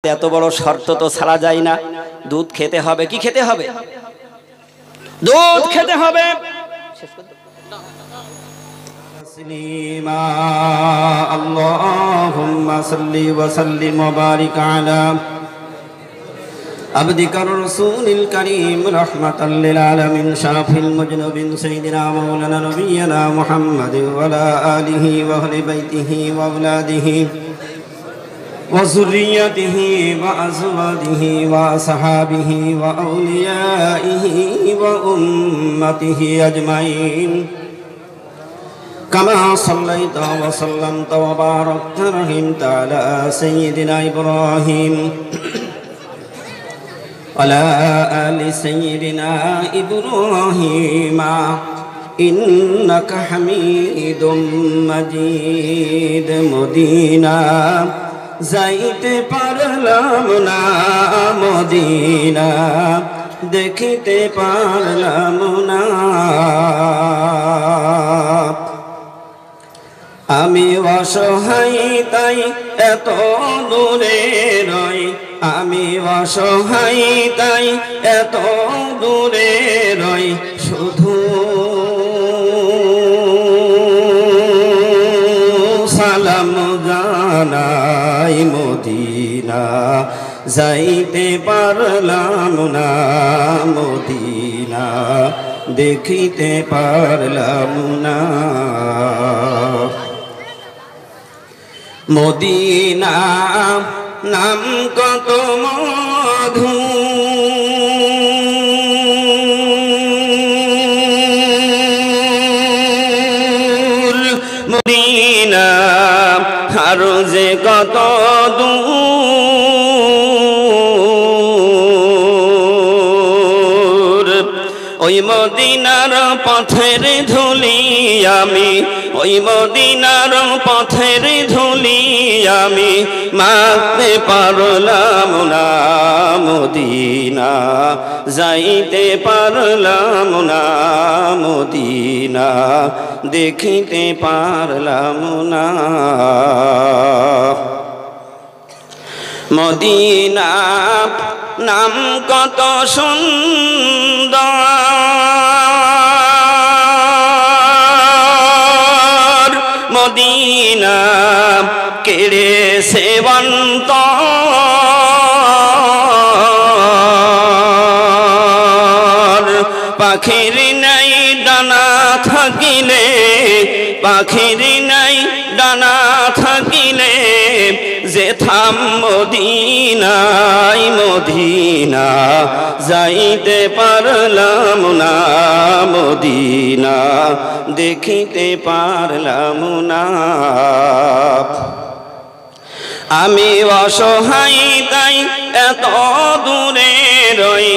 এত বড় শর্ত তো ছাড়া যায় না। দুধ খেতে হবে। কি খেতে হবে? দুধ খেতে হবে। আল্লাহুম্মা সাল্লি ওয়া সাল্লিম ওয়া বারিক আলা আবদিকা রাসূলিল কারীম রাহমাতাল লিল আলামিন শাফিল মুজনিবিন সাইয়্যিদিনা মাওলানা নবিয়্যিনা মুহাম্মাদ ওয়া আলা আলিহি ওয়া আহলি বাইতিহি ওয়া আওলাদিহি وذريته وأزواجه وصحابه وأوليائه وأمته أجمعين كما صليت وسلمت وباركت ورحمت على سيدنا إبراهيم وعلى آل سيدنا إبراهيم إنك حميد مجيد مدينة যাইতে পারলাম না মদিনা, দেখিতে পারলাম না। আমি অসহায় তাই এত দূরে রই, আমি অসহায় তাই এত দূরে রই, শুধু সালাম জানাই মদিনা, যাইতে পারলাম না মদিনা, দেখিতে পারলাম না। মদিনা নাম কত মধু, মদিনা আরো যে কত দূর, ওই মদিনার পথের ধুলি আমি, ওই মদিনার পথের ধুলি আমি মাখতে পারলাম না মদিনা, যাইতে পারলাম না মদিনা, দেখিতে পারলাম না। মদিনা নাম কত সুন্দর, মদিনা কেড়ে সেবন্ত, পাখির নাই ডানা থাকিলে, পাখির নাই ডানা থাকিলে যেথাম মদিনায় মদিনা, যাইতে পারলাম না মদিনা, দেখিতে পারলাম না। আমি অসহায় তাই এত দূরে রই,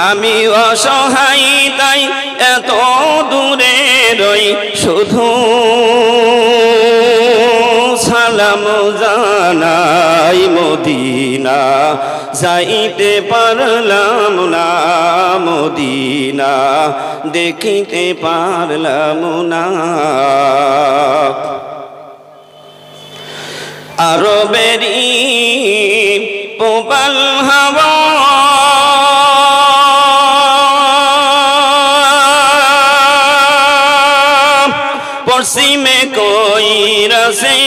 আমি অসহায় তাই এত দূরে রই, শুধু সালাম জানাই মদিনা, যাইতে পারলাম না মদিনা, দেখিতে পারলাম না। আরবেরি পোপাল হাওয়া পশ্চিমে কই রসে,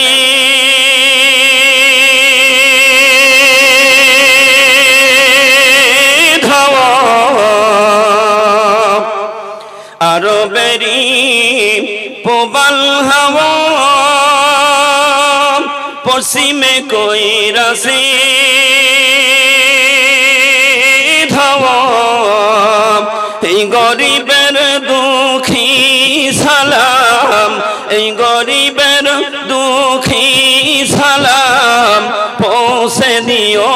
আরবেরি পোপাল হাওয়া পশ্চিমে কই রসে ধাওয়া, এই গরিবের দুঃখী সালাম, এই গরিবের দুঃখী সালাম পৌঁছে দিও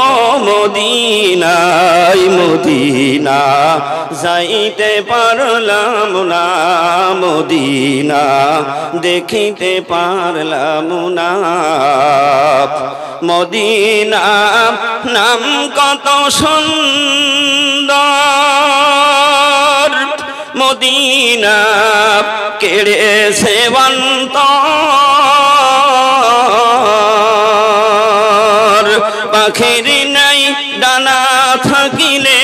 মদিনায় মদিনা, যাইতে পারলাম না মদিনা, দেখিতে পারলাম না। মদিনা নাম কত সুন্দর, মদিনা কেড়ে সেবন্ত, পাখির নাই নাই ডানা থাকিলে,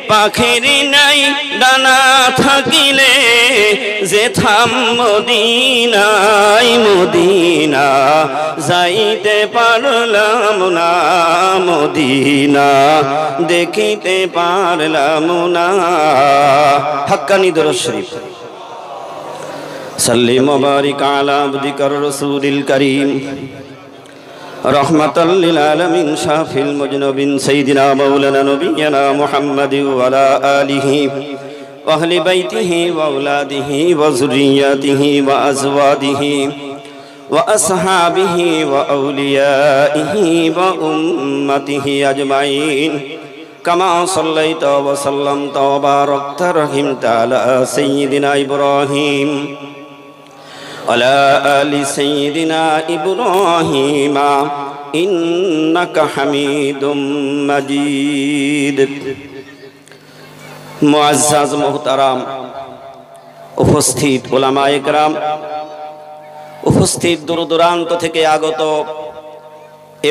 পাখির নাই ডানা থাকিলে, যেথাম মদিনায় মদিনা যাইতে পারলাম না, মদিনা দেখিতে পারলাম না। হাক্কানি দরুদ শরীফ। সাল্লি মুবারিক আলা আবদিকার রাসূলিল কারীম রহমাতাল লিল আলামিন শাফিল মুজনিবিন সাইয়্যিদিনা মাওলানা নবিয়্যিনা মুহাম্মাদিন ওয়া আলা আলিহি ওয়া আহলি বাইতিহি ওয়া আওলাদিহি ওয়া যুররিয়্যাতিহি ওয়া আজওয়াজিহি ওয়া আসহাবিহি ওয়া আউলিয়াইহি ওয়া উম্মতিহি আজমাইন কামা সাল্লাইতা ওয়া সাল্লামতা ওয়া বারাকতা রহিমতা আলা সাইয়্যিদিনা ইব্রাহিম আলা আলি সাইয়্যিদিনা ইব্রাহিম ইন্নাকা হামিদুম মাজিদ। মুআজ্জাজ মুহতারাম, উপস্থিত উলামায়ে কেরাম, উপস্থিত দূর দূরান্ত থেকে আগত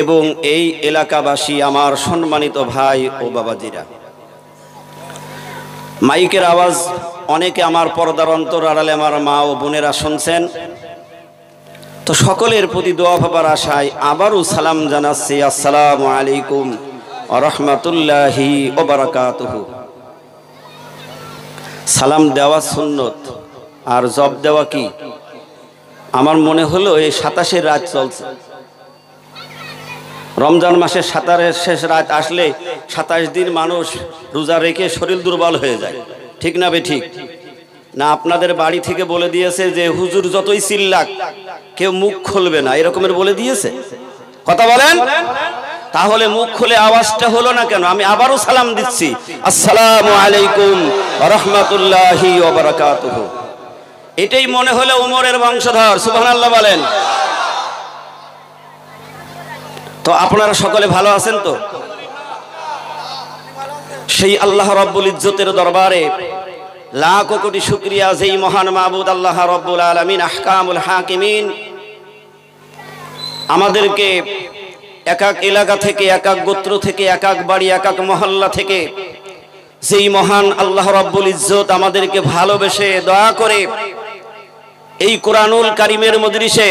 এবং এই এলাকাবাসী, আমার সম্মানিত ভাই ও বাবাজিরা, মাইকের আওয়াজ অনেকে আমার পর্দার অন্তর আড়ালে আমার মা ও বোনেরা শুনছেন, তো সকলের প্রতি দোয়া পাবার আশায় আবারও সালাম জানাচ্ছি। আসসালামু আলাইকুম ওয়া রাহমাতুল্লাহি ওয়া বারাকাতুহু। সালাম দেওয়া সুন্নত আর জব দেওয়া কি? আমার মনে হলো এই 27 রাত চলছে, রমজান মাসের 27 শেষ রাত আসলে 27 দিন মানুষ রোজা রেখে শরীর দুর্বল হয়ে যায়, ঠিক না বে ঠিক না? আপনাদের বাড়ি থেকে বলে দিয়েছে যে হুজুর যতই চিল্লাক কেউ মুখ খুলবে না, এরকমের বলে দিয়েছে, কথা বলেন? তাহলে মুখ খুলে আওয়াজটা হলো না কেন? আমি আবারও সালাম দিচ্ছি, আসসালামু আলাইকুম ওয়া রাহমাতুল্লাহি ওয়া বারাকাতুহু। এটাই মনে হলো উমরের বংশধর, সুবহানাল্লাহ বলেন। তো আপনারা সকলে ভালো আছেন তো? সেই আল্লাহ রাব্বুল ইজ্জতের দরবারে লাখ কোটি শুকরিয়া, যেই মহান মাবুদ আল্লাহ রাব্বুল আলামিন আহকামুল হাকিমিন আমাদেরকে এক এক এলাকা থেকে, এক এক গোত্র থেকে, এক এক বাড়ি, এক এক মহল্লা থেকে, যেই মহান আল্লাহ রাব্বুল ইজ্জত আমাদেরকে ভালোবেসে দয়া করে এই কোরআনুল কারীমের মজলিসে,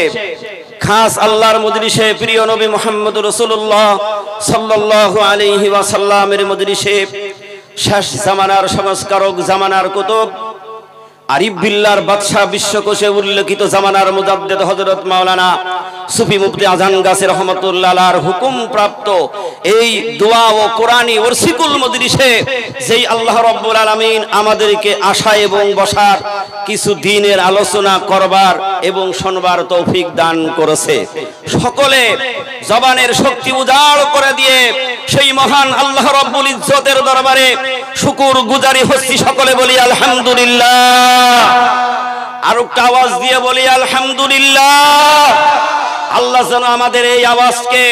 খাস আল্লাহর মজলিসে, প্রিয় নবী মুহাম্মদ রাসূলুল্লাহ সাল্লাল্লাহু আলাইহি ওয়াসাল্লামের মজলিসে, শেষ জামানার সংস্কারক, জামানার কুতুব, আরিফ বিল্লাহর বাদশাহ, বিশ্বকোষে উল্লেখিত জামানার মুজাদ্দিদ হযরত মাওলানা সুফি মুফতি আজান গাছী রহমাতুল্লাহ আলাইহির হুকুম প্রাপ্ত এই দোয়া ও কোরআনী ওরসিকুল মজলিসে যেই আল্লাহ রাব্বুল আলামিন আমাদেরকে আসা এবং বসার, কিছু দিনের আলোচনা করবার এবং শুনবার তৌফিক দান করেছে, সকলে জবানের শক্তি উজাড় করে দিয়ে সেই মহান আল্লাহ রাব্বুল ইজ্জতের দরবারে শুকর গুজারি হচ্ছি। সকলে বলি আলহামদুলিল্লাহ। আর একটা আওয়াজ দিয়ে বলি আলহামদুলিল্লাহ। আল্লাহ যেন আমাদের এই আওয়াজকে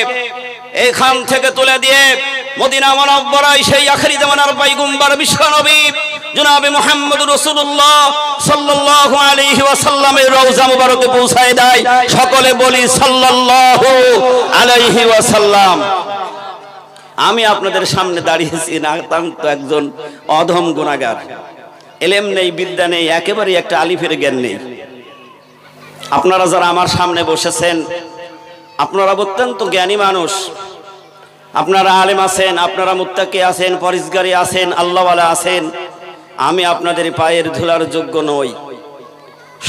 এখান থেকে তুলে দিয়ে মদিনা মুনাওয়ারায় সেই আখেরি জামানার পয়গম্বর বিশ্বনবী জনাবে মুহাম্মদ রাসূলুল্লাহ সাল্লাল্লাহু আলাইহি ওয়াসাল্লামের রওজা মুবারকে পৌঁছায় দেয়। সকলে বলি সাল্লাল্লাহু আলাইহি ওয়াসাল্লাম। আমি আপনাদের সামনে দাঁড়িয়েছি না তো একজন অধম গুনাহগার, এলেম নেই, বিদ্যা নেই, একেবারে একটা আলিফের জ্ঞান নেই। আপনারা যারা আমার সামনে বসেছেন, আপনারা অত্যন্ত জ্ঞানী মানুষ, আপনারা আলেম আছেন, আপনারা মুত্তাকি আছেন, পরিজগারি আছেন, আল্লাহওয়ালা আছেন। আমি আপনাদের পায়ের ধুলার যোগ্য নই,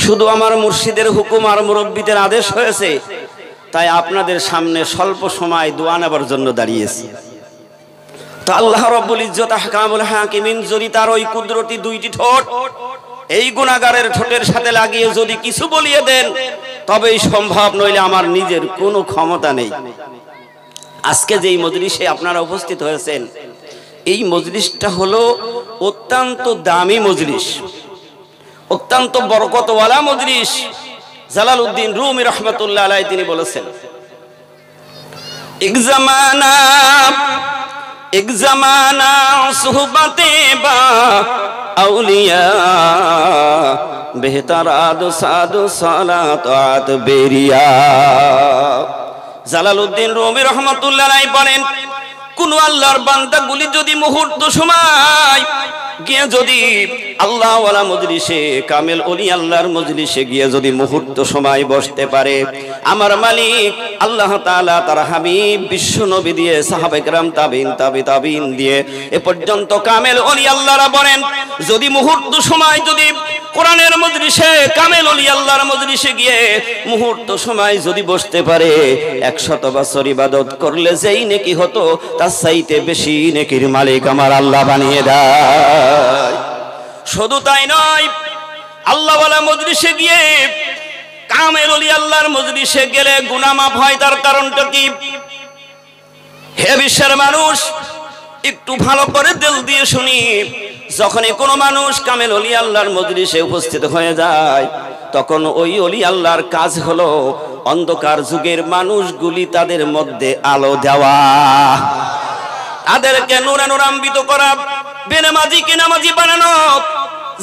শুধু আমার মুর্শিদের হুকুম আর মুরব্বিদের আদেশ হয়েছে, তাই আপনাদের সামনে স্বল্প সময় দোয়া নেবার জন্য দাঁড়িয়েছি। তো আল্লাহ রাব্বুল ইজ্জত আহকামুল হাকিমিন যদি তার ওই কুদরতি দুইটি ঠোঁট এই গুনাহগারের ঠোঁটের সাথে লাগিয়ে যদি কিছু বলিয়ে দেন, তবেই সম্ভব, নইলে আমার নিজের কোনো ক্ষমতা নেই। আজকে যেই মজলিসে আপনারা উপস্থিত হয়েছেন, এই মজলিসটা হলো অত্যন্ত দামি মজলিস, অত্যন্ত বরকতওয়ালা মজলিস। জালালউদ্দিন রুমি রহমাতুল্লাহ আলাইহি তিনি বলেছেন, এক জামানা সুহবতে বা আউলিয়া বেহতারাদ সাদু সালাত বেরিয়া। জালালউদ্দিন রুমি রহমাতুল্লাহ আলাইহি বলেন, কোন আল্লাহর বান্দাগুলি যদি মুহূর্ত সময় গিয়ে যদি আল্লাহ ওয়ালা মজলিসে কামেল ওলি আল্লাহর মজলিসে গিয়ে যদি মুহূর্ত সময় বসতে পারে, আমার মালিক আল্লাহ তাআলা তার হাবিব বিশ্ব নবী দিয়ে সাহাবায়ে কেরাম তাবিন দিয়ে এ পর্যন্ত কামেল ওলি আল্লাহরা বলেন, যদি মুহূর্ত সময় যদি কোরআনের মজলিসে কামেল ওলি আল্লাহর মজলিসে গিয়ে মুহূর্ত সময় যদি বসতে পারে, 100 বছর ইবাদত করলে যেই নেকি হতো তার চাইতে বেশি নেকির মালিক আমার আল্লাহ বানিয়ে দেয়। শুধু তাই নয়, আল্লাহ ওয়ালা মজলিসে গিয়ে কামেল ওলি আল্লাহর মজলিসে গেলে গুনাহ মাফ হয়। তার কারণটা কি? হে বিশ্বের মানুষ, একটু ভালো করে দিল দিয়ে শুনি। যখনই কোনো মানুষ কামেল ওলি আল্লাহর মজলিসে উপস্থিত হয়ে যায়, তখন ওই ওলি আল্লাহর কাজ হলো অন্ধকার যুগের মানুষগুলি তাদের মধ্যে আলো দেওয়া, তাদেরকে নূরে নূরান্বিত করা, বেনামাজিকে নামাজি বানানো,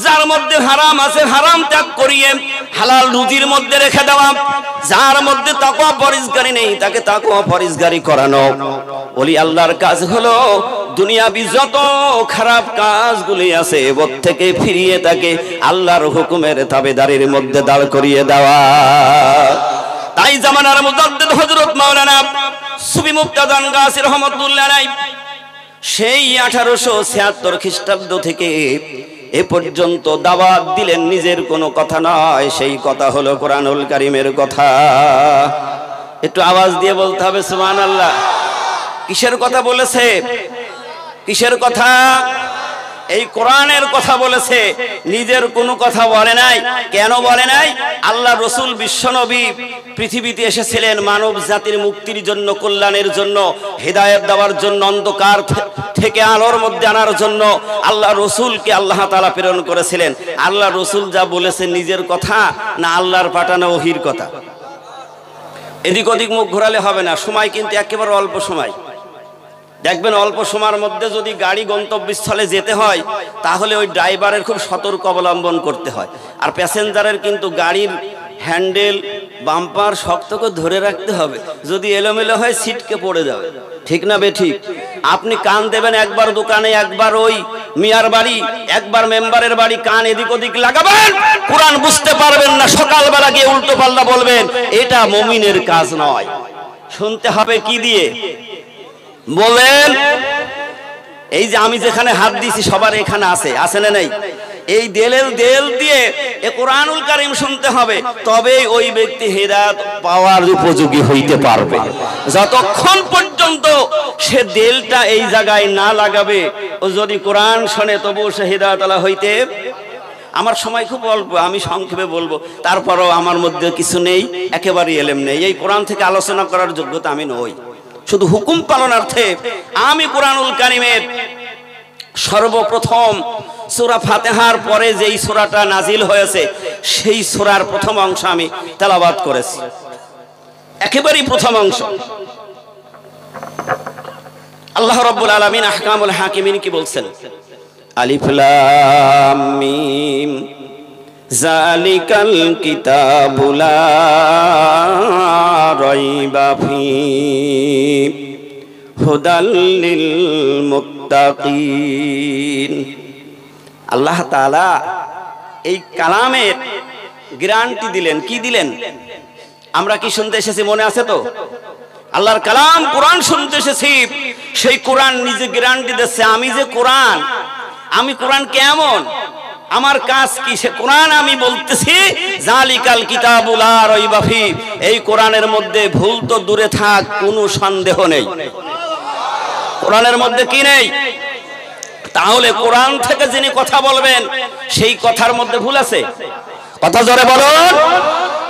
যার মধ্যে হারাম আছে হারাম ত্যাগ করিয়ে হালাল রুজির মধ্যে রেখে দেওয়া, যার মধ্যে তাকওয়া পরহেজগারি নেই তাকে তাকওয়া পরহেজগারি করানো। ওলি আল্লাহর কাজ হলো দুনিয়াবি যত খারাপ কাজগুলি আছে ওর থেকে ফিরিয়ে তাকে আল্লাহর হুকুমের তাবেদারির মধ্যে দাঁড় করিয়ে দেওয়া। তাই জামানার মুজাদ্দিদ হযরত মাওলানা সুফি মুফতাদান গাসী রহমাতুল্লাহ আলাইহি সেই 1876 খ্রিস্টাব্দ থেকে এ পর্যন্ত দাওয়াত দিলেন, নিজের কোনো কথা নয়, সেই কথা হলো কোরআনুল কারীমের কথা। একটু আওয়াজ দিয়ে বলতে হবে সুবহানাল্লাহ। কিসের কথা বলেছে? কিসের কথা? এই কোরআনের কথা বলেছে, নিজের কোনো কথা বলে নাই। কেন বলে নাই? আল্লাহ রসুল বিশ্বনবী পৃথিবীতে এসেছিলেন মানব জাতির মুক্তির জন্য, কল্যাণের জন্য, হেদায়েত দেওয়ার জন্য, অন্ধকার থেকে আলোর মধ্যে আনার জন্য আল্লাহ রসুলকে আল্লাহ তাআলা প্রেরণ করেছিলেন। আল্লাহ রসুল যা বলেছেন নিজের কথা না আল্লাহর পাঠানো ওহির কথা? এদিক ওদিক মুখ ঘোরালে হবে না। সময় কিন্তু একেবারে অল্প সময়। দেখবেন অল্প সময়ের মধ্যে যদি গাড়ি গন্তব্যস্থলে যেতে হয় তাহলে ওই ড্রাইভারের খুব সতর্ক অবলম্বন করতে হয়, আর প্যাসেঞ্জারের কিন্তু গাড়ির হ্যান্ডেল বাম্পার শক্ত করে ধরে রাখতে হবে, যদি এলোমেলো হয় ছিটকে পড়ে যাবে। ঠিক না বেঠিক? আপনি কান দেবেন একবার দোকানে, একবার ওই মিয়ার বাড়ি, একবার মেম্বারের বাড়ি, কান এদিক ওদিক লাগাবেন, কোরআন বুঝতে পারবেন না, সকালবেলা গিয়ে উল্টো পাল্টা বলবেন। এটা মুমিনের কাজ নয়। শুনতে হবে কি দিয়ে বলেন? এই যে আমি যেখানে হাত দিছি সবার এখানে আছে না নাই? এই দেলের দেল দিয়ে এ কোরআনুল কারীম শুনতে হবে, তবে ওই ব্যক্তি হেদায়েত পাওয়ার উপযোগী হইতে পারবে। যতক্ষণ পর্যন্ত সে দেলটা এই জায়গায় না লাগাবে, ও যদি কোরআন শুনে তবু সে হেদায়েতওয়ালা হইতে। আমার সময় খুব অল্প, আমি সংক্ষেপে বলবো, তারপরও আমার মধ্যে কিছু নেই, একেবারে এলেম নেই। এই কোরআন থেকে আলোচনা করার যোগ্যতা আমি নই। শুধু হুকুম পালনার্থে আমি কোরআনুল কারীমের সর্বপ্রথম সূরা ফাতিহার পরে যেই সূরাটা নাজিল হয়েছে সেই সূরার প্রথম অংশ আমি তেলাওয়াত করেছি, একেবারেই প্রথম অংশ। আল্লাহ রাব্বুল আলামিন আহকামুল হাকিমিন কি বলছেন? আলিফ লাম মিম যালিকাল কিতাবু লা রাইবা ফীহি হুদাল লিল মুত্তাকিন। আল্লাহ তাআলা এই কালামের গ্যারান্টি দিলেন। কি দিলেন? আমরা কি শুনতে এসেছি মনে আছে তো? আল্লাহর কালাম কোরআন শুনতে এসেছি, সেই কোরআন নিজে গ্যারান্টি দিচ্ছে, আমি যে কোরআন, আমি কোরআন কেমন, আমার কাজ কি, সে কোরআন আমি বলতেছি জালিকাল কিতাবু লা রাইবা ফীহি, এই কোরআনের মধ্যে ভুল তো দূরে থাক, কোনো সন্দেহ নেই। কোরআনের মধ্যে কি নেই? তাহলে কোরআন থেকে যিনি কথা বলবেন সেই কথার মধ্যে ভুল আছে? কথা জোরে বলুন।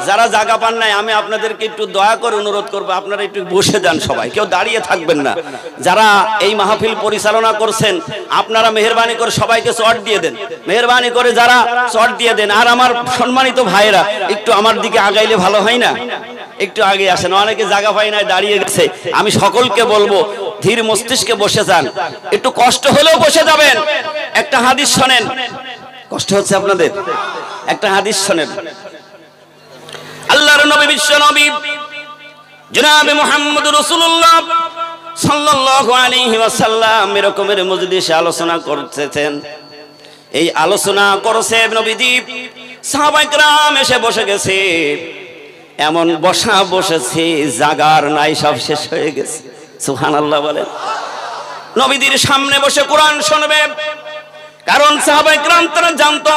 যারা জায়গা পান নাই আমি আপনাদেরকে একটু দয়া করে অনুরোধ করব, আপনারা একটু বসে যান, সবাই কেউ দাঁড়িয়ে থাকবেন না। যারা এই মাহফিল পরিচালনা করছেন আপনারা মেহেরবানি করে সবাইকে চট দিয়ে দেন, মেহেরবানি করে যারা চট দিয়ে দেন। আর আমার সম্মানিত ভাইরা একটু আমার দিকে আগাইলে ভালো হয় না? একটু আগে আসেন, অনেকে জায়গা পায় নাই দাঁড়িয়ে গেছে। আমি সকলকে বলবো ধীর মস্তিষ্কে বসে যান, একটু কষ্ট হলেও বসে যাবেন। একটা হাদিস শোনেন, কষ্ট হচ্ছে আপনাদের? একটা হাদিস শোনেন। আল্লাহর নবী বিশ্ব নবী জনাবে মুহাম্মদ রাসূলুল্লাহ সাল্লাল্লাহু আলাইহি ওয়াসাল্লাম এরকমের মজলিসে আলোচনা করতেছেন। এই আলোচনা করছে নবীজি, সাহাবায়ে কেরাম এসে বসে গেছে। এমন বসেছে জাগার নাই, সব শেষ হয়ে গেছে। সুবহানাল্লাহ বলেন। নবীজির সামনে বসে কোরআন শুনবে, কারণ সাহাবায়ে কেরাম তারা জানতো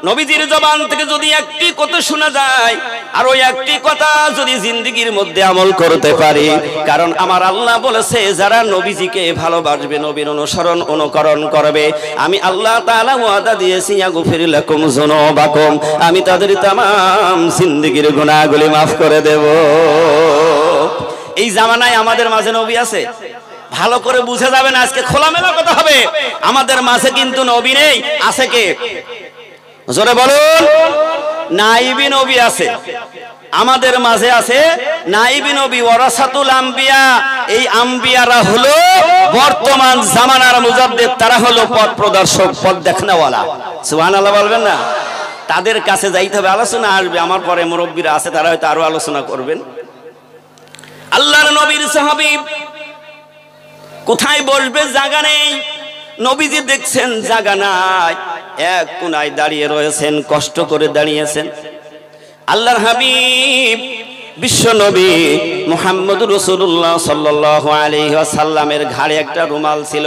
নবীজির জবান থেকে যদি একটি কথা শোনা যায় আর ওই একটি কথা যদি জিন্দেগির মধ্যে আমল করতে পারি, কারণ আমার আল্লাহ বলেছে যারা নবীজিকে ভালোবাসবে, নবীর অনুসরণ অনুকরণ করবে, আমি আল্লাহ তাআলা ওয়াদা দিয়েছি ইয়াগফির লাকুম যুনুবাকুম, আমি তাদের तमाम জিন্দেগির গুনাহগুলি maaf করে দেব। এই জামানায় আমাদের মাঝে নবী আছে? ভালো করে বুঝে যাবেন, আজকে খোলামেলা কথা হবে। আমাদের মাঝে কিন্তু নবী নেই, আছে কে? জোরে বলুন। নাইবি নবী আছে, আমাদের মাঝে আছে নাইবি নবী, ওয়ারাসাতুল আম্বিয়া। এই আম্বিয়ারা হলো বর্তমান জামানার মুজাদ্দিদ, তারা হলো পথ প্রদর্শক, পথ দেখানোওয়ালা। সুবহানাল্লাহ বলবেন না? তাদের কাছে যাইতে হবে, আলোচনা আসবে। আমার পরে মুরব্বীরা আছে, তারা হয়তো আরো আলোচনা করবেন। আল্লাহর নবীর সাহাবী কোথায় বসবে জায়গা নেই। নবীজি দেখছেন জায়গা নাই, এক কোনায় দাঁড়িয়ে রয়েছেন, কষ্ট করে দাঁড়িয়েছেন। আল্লাহর হাবিব বিশ্ব নবী মুহাম্মদুর রাসূলুল্লাহ সাল্লাল্লাহু আলাইহি ওয়াসাল্লামের ঘাড়ে একটা রুমাল ছিল।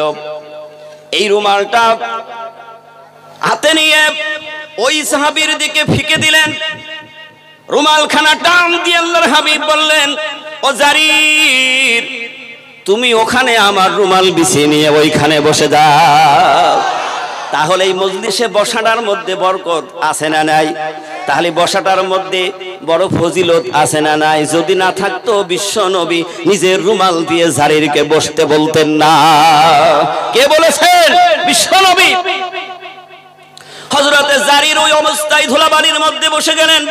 এই রুমালটা হাতে নিয়ে ওই সাহাবীর দিকে ফিকে দিলেন। রুমালখানা টান দিয়ে আল্লাহর হাবিব বললেন, ও জারির, তুমি ওখানে আমার রুমাল বিছিয়ে নিয়ে ওইখানে বসে যাও। তাহলে এই মজলিসে বসাটার মধ্যে বরকত আছে না নাই? তাহলে বসাটার মধ্যে বড় ফজিলত আছে না নাই? যদি না থাকতো বিশ্ব নবী নিজের রুমাল দিয়ে জারিরকে বসতে বলতেন না। কে বলেছেন? বিশ্ব নবী। হযরতে জারির ওই অবস্থায় ধুলাবালির মধ্যে বসে গেলেন,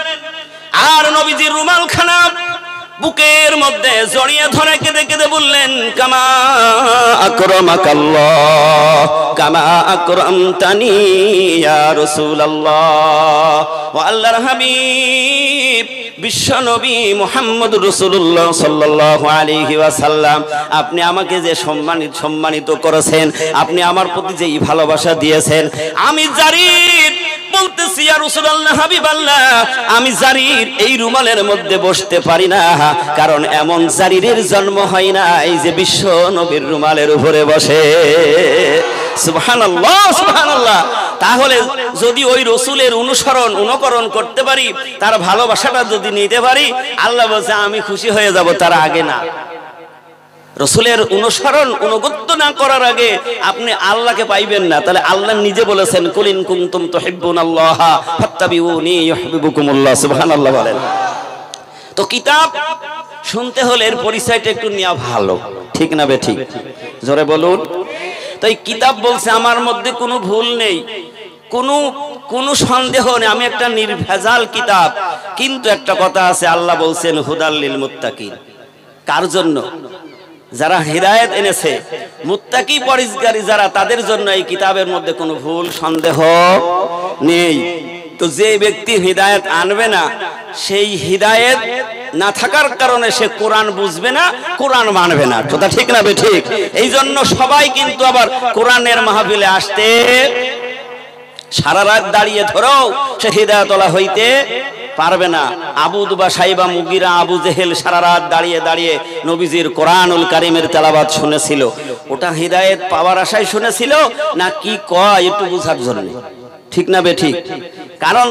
আর নবীজির রুমালখানা বুকের মধ্যে জড়িয়ে ধরে কেঁদে কেঁদে বললেন, কামা আকরামাকাল্লাহ কামা আকরামতানি ইয়া রাসূলুল্লাহ। ও আল্লাহর হাবিব বিশ্ব নবী মুহাম্মদুর রাসূলুল্লাহ সাল্লাল্লাহু আলাইহি ওয়াসাল্লাম, আপনি আমাকে যে সম্মানিত করেছেন, আপনি আমার প্রতি যে ভালোবাসা দিয়েছেন, আমি জারির বলতেছি ইয়া রাসূলুল্লাহ, হাবিবাল্লাহ, আমি জারির এই রুমালের মধ্যে বসতে পারি না, কারণ এমন জারিরের জন্ম হয় না এই যে বিশ্ব নবীর রুমালের উপরে বসে। সুবহানাল্লাহ, সুবহানাল্লাহ। তাহলে যদি ওই রাসূলের অনুকরণ করতে পারি, তার ভালোবাসাটা যদি নিতে পারি, আল্লাহ বলছে আমি খুশি হয়ে যাব। তার আগে না, রাসূলের অনুগত্য না করার আগে আপনি আল্লাহকে পাইবেন না। তাহলে আল্লাহ নিজে বলেছেন, কুল ইন কুনতুম তুহিব্বুনাল্লাহ ফাত্তাবিউনি ইউহিব্বুকুমুল্লাহ। সুবহানাল্লাহ বলেন। তো কিতাব শুনতে হলে এর পরিচয়টা একটু নেওয়া ভালো, ঠিক না বে ঠিক? জোরে বলুন। তো এই কিতাব বলছে আমার মধ্যে কোনো ভুল নেই, কোনো সন্দেহ নেই, আমি একটা নির্ভেজাল কিতাব। কিন্তু একটা কথা আছে, আল্লাহ বলছেন হুদাল লিল মুত্তাকিন। কার জন্য? যারা হিদায়াত এনেছে, মুত্তাকি পরহেজগারী যারা, তাদের জন্য এই কিতাবের মধ্যে কোনো ভুল সন্দেহ নেই। তো যে ব্যক্তি হিদায়াত আনবে না, সেই হিদায়াত না থাকার কারণে সে কোরআন বুঝবে না, কোরআন মানবে না। কথা ঠিক না বে ঠিক? এই জন্য সবাই কিন্তু আবার কোরআনের মাহফিলে আসতে সারা রাত দাঁড়িয়ে ধরেও সে হিদায়াতওয়ালা হইতে পারবে না। আবু দুবা সাইবা মুগিরা আবু জেহেল সারা রাত দাঁড়িয়ে দাঁড়িয়ে নবীজির কোরআনুল কারীমের তেলাওয়াত শুনেছিল। ওটা হিদায়াত পাওয়ার আশায় শুনেছিল না কি কয় একটু বোঝার জন্য? ঠিক না বে ঠিক? কারণ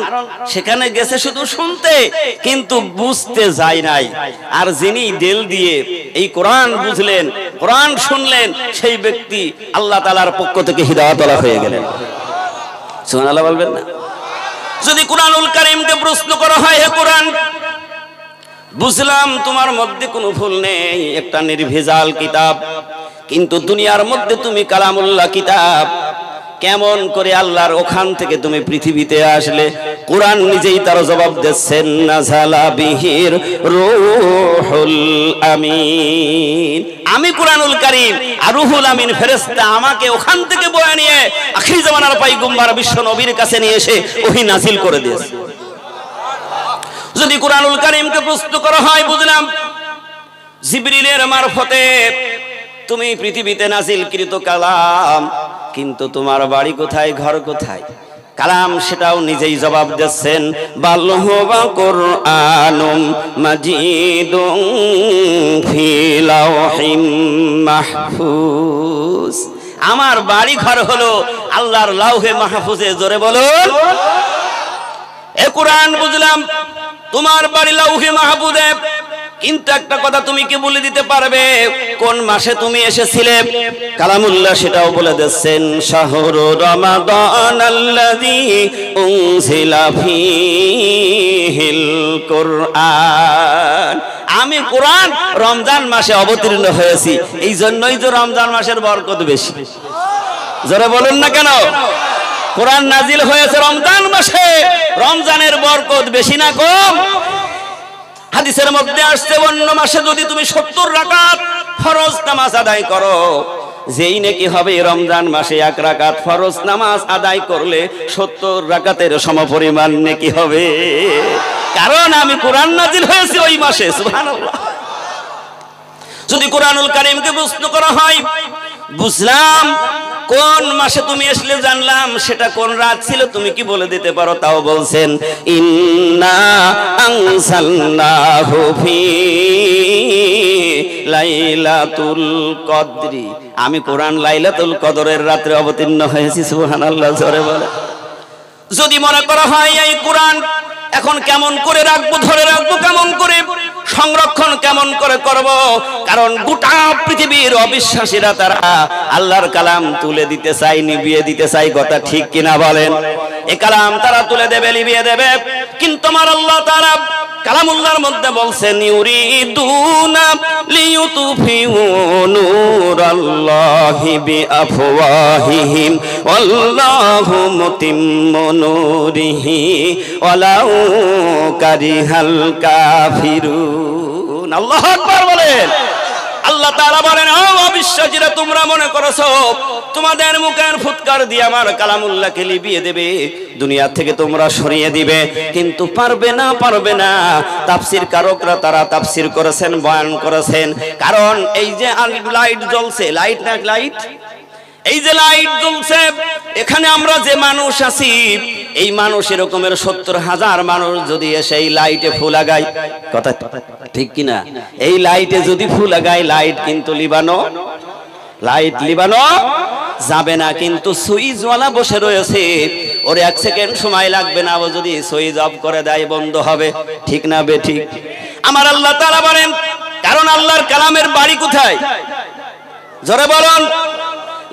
সেখানে গেছে শুধু শুনতে, কিন্তু বুঝতে যায় নাই। আর যিনি দিল দিয়ে এই কোরআন বুঝলেন, কোরআন শুনলেন, সেই ব্যক্তি আল্লাহ তাআলার পক্ষ থেকে হিদায়াতওয়ালা হয়ে গেলেন। সুবহানাল্লাহ বলবেন না? যদি কোরআনুল কারীমকে প্রশ্ন করা হয়, হে কোরআন, বুঝলাম তোমার মধ্যে কোনো ভুল নেই, একটা নির্ভেজাল কিতাব, কিন্তু দুনিয়ার মধ্যে তুমি কালামুল্লাহ কিতাব, কেমন করে আল্লাহর ওখান থেকে তুমি পৃথিবীতে আসলে? কোরআন নিজেই তার জবাব দিচ্ছেন, নাযালা বিহির রূহুল আমিন। আমি কোরআনুল কারীম আর রূহুল আমিন ফেরেশতা আমাকে ওখান থেকে বয়ে নিয়ে আখির জামানার পয়গম্বর বিশ্ব নবীর কাছে নিয়ে এসে ওহী নাযিল করে দিয়েছে। যদি কোরআনুল কারীমকে প্রশ্ন করা হয়, বুঝলাম জিবরিলের মারফতে তুমি পৃথিবীতে নাজিলকৃত কালাম, কিন্তু তোমার বাড়ি কোথায়, ঘর কোথায়? কালাম সেটাও নিজেই জবাব দিচ্ছেন, বাল হুয়া কুরআনুম মাজিদুন ফি লাওহিম মাহফুজ। আমার বাড়ি ঘর হলো আল্লাহর লাউহে মাহফুজে। জোরে বলুন। এ কোরআন বুঝলাম তোমার বাড়ি লাউহে মাহফুজে, কিন্তু একটা কথা তুমি কি বলে দিতে পারবে কোন মাসে তুমি এসেছিলে? কালামুল্লাহ সেটাও বলে দিচ্ছেন, শাহরু রমাদান আল্লাযী উনজিলা ফীহিল কুরআন। আমি কোরআন রমজান মাসে অবতীর্ণ হয়েছি, এই জন্যই তো রমজান মাসের বরকত বেশি। জোরে বলুন না কেন? কোরআন নাজিল হয়েছে রমজান মাসে, রমজানের বরকত বেশি না কম? হাদিসের মধ্যে আসছে অন্য মাসে যদি তুমি 70 রাকাত ফরজ নামাজ আদায় করো, যেই নেকি হবে রমজান মাসে 1 রাকাত ফরজ নামাজ আদায় করলে 70 রাকাতের সমপরিমাণ নেকি হবে। কারণ আমি কোরআন নাজিল হয়েছে ওই মাসে। সুবহানাল্লাহ। যদি কোরআনুল কারীমকে প্রশ্ন করা হয়, বুঝলাম কোন মাসে তুমি আসলে, জানলাম সেটা কোন রাত ছিল, তুমি কি বলে দিতে পারো? তাও বলছেন, ইন্না আনসালনাহু ফি লাইলাতুল কদরি। আমি কোরআন লাইলাতুল কদরের রাতে অবতীর্ণ হয়েছি। সুবহানাল্লাহ। জোরে বলে। যদি মনে করা হয় এই কোরআন এখন কেমন করে রাখবো, ধরে রাখবো কেমন করে, সংরক্ষণ কেমন করে করব? কারণ গোটা পৃথিবীর অবিশ্বাসীরা তারা আল্লাহর কালাম তুলে দিতে চায়, নিভিয়ে দিতে চায়। কথা ঠিক কিনা বলেন? এই কালাম তারা তুলে দেবে, নিভিয়ে দেবে, কিন্তু আমার আল্লাহ তাআলা কালামুল্লাহর মধ্যে বলছেন, ইউরিদুনা লিইউতফিউ নূরাল্লাহি বিআফওয়াহিহিম ওয়াল্লাহু মুতিম্মু নূরিহি ওয়ালাউ কারিহাল কাফিরুন। আল্লাহু আকবার বলেন। আল্লাহ তাআলা বলেন, ও অবিশ্বাসীরা, তোমরা মনে করেছো তোমাদের মুখের ফুৎকার দিয়ে আমার কালামুল্লাহকে লিভিয়ে দেবে, দুনিয়া থেকে তোমরা সরিয়ে দিবে, কিন্তু পারবে না, পারবে না। তাফসীর কারকরা তারা তাফসীর করেছেন, বয়ান করেছেন। কারণ এই যে লাইট জ্বলছে, লাইট না লাইট, এই যে লাইট জ্বলছে, এখানে আমরা যে মানুষ আছি, এই মানুষ এরকমের 70,000 মানুষ যদি এসে এই লাইটে ফু লাগায়, কথা ঠিক কিনা? এই লাইটে যদি ফু লাগায়, লাইট কিন্তু লিবানো, লাইট লিবানো যাবে না। কিন্তু সুইচওয়ালা বসে রয়েছে, ওর 1 সেকেন্ড সময় লাগবে না, ও যদি সুইচ অফ করে দেয় বন্ধ হবে। ঠিক না বে ঠিক? আমার আল্লাহ তাআলা বলেন, কারণ আল্লাহর কালামের বাড়ি কোথায়? জোরে বলুন।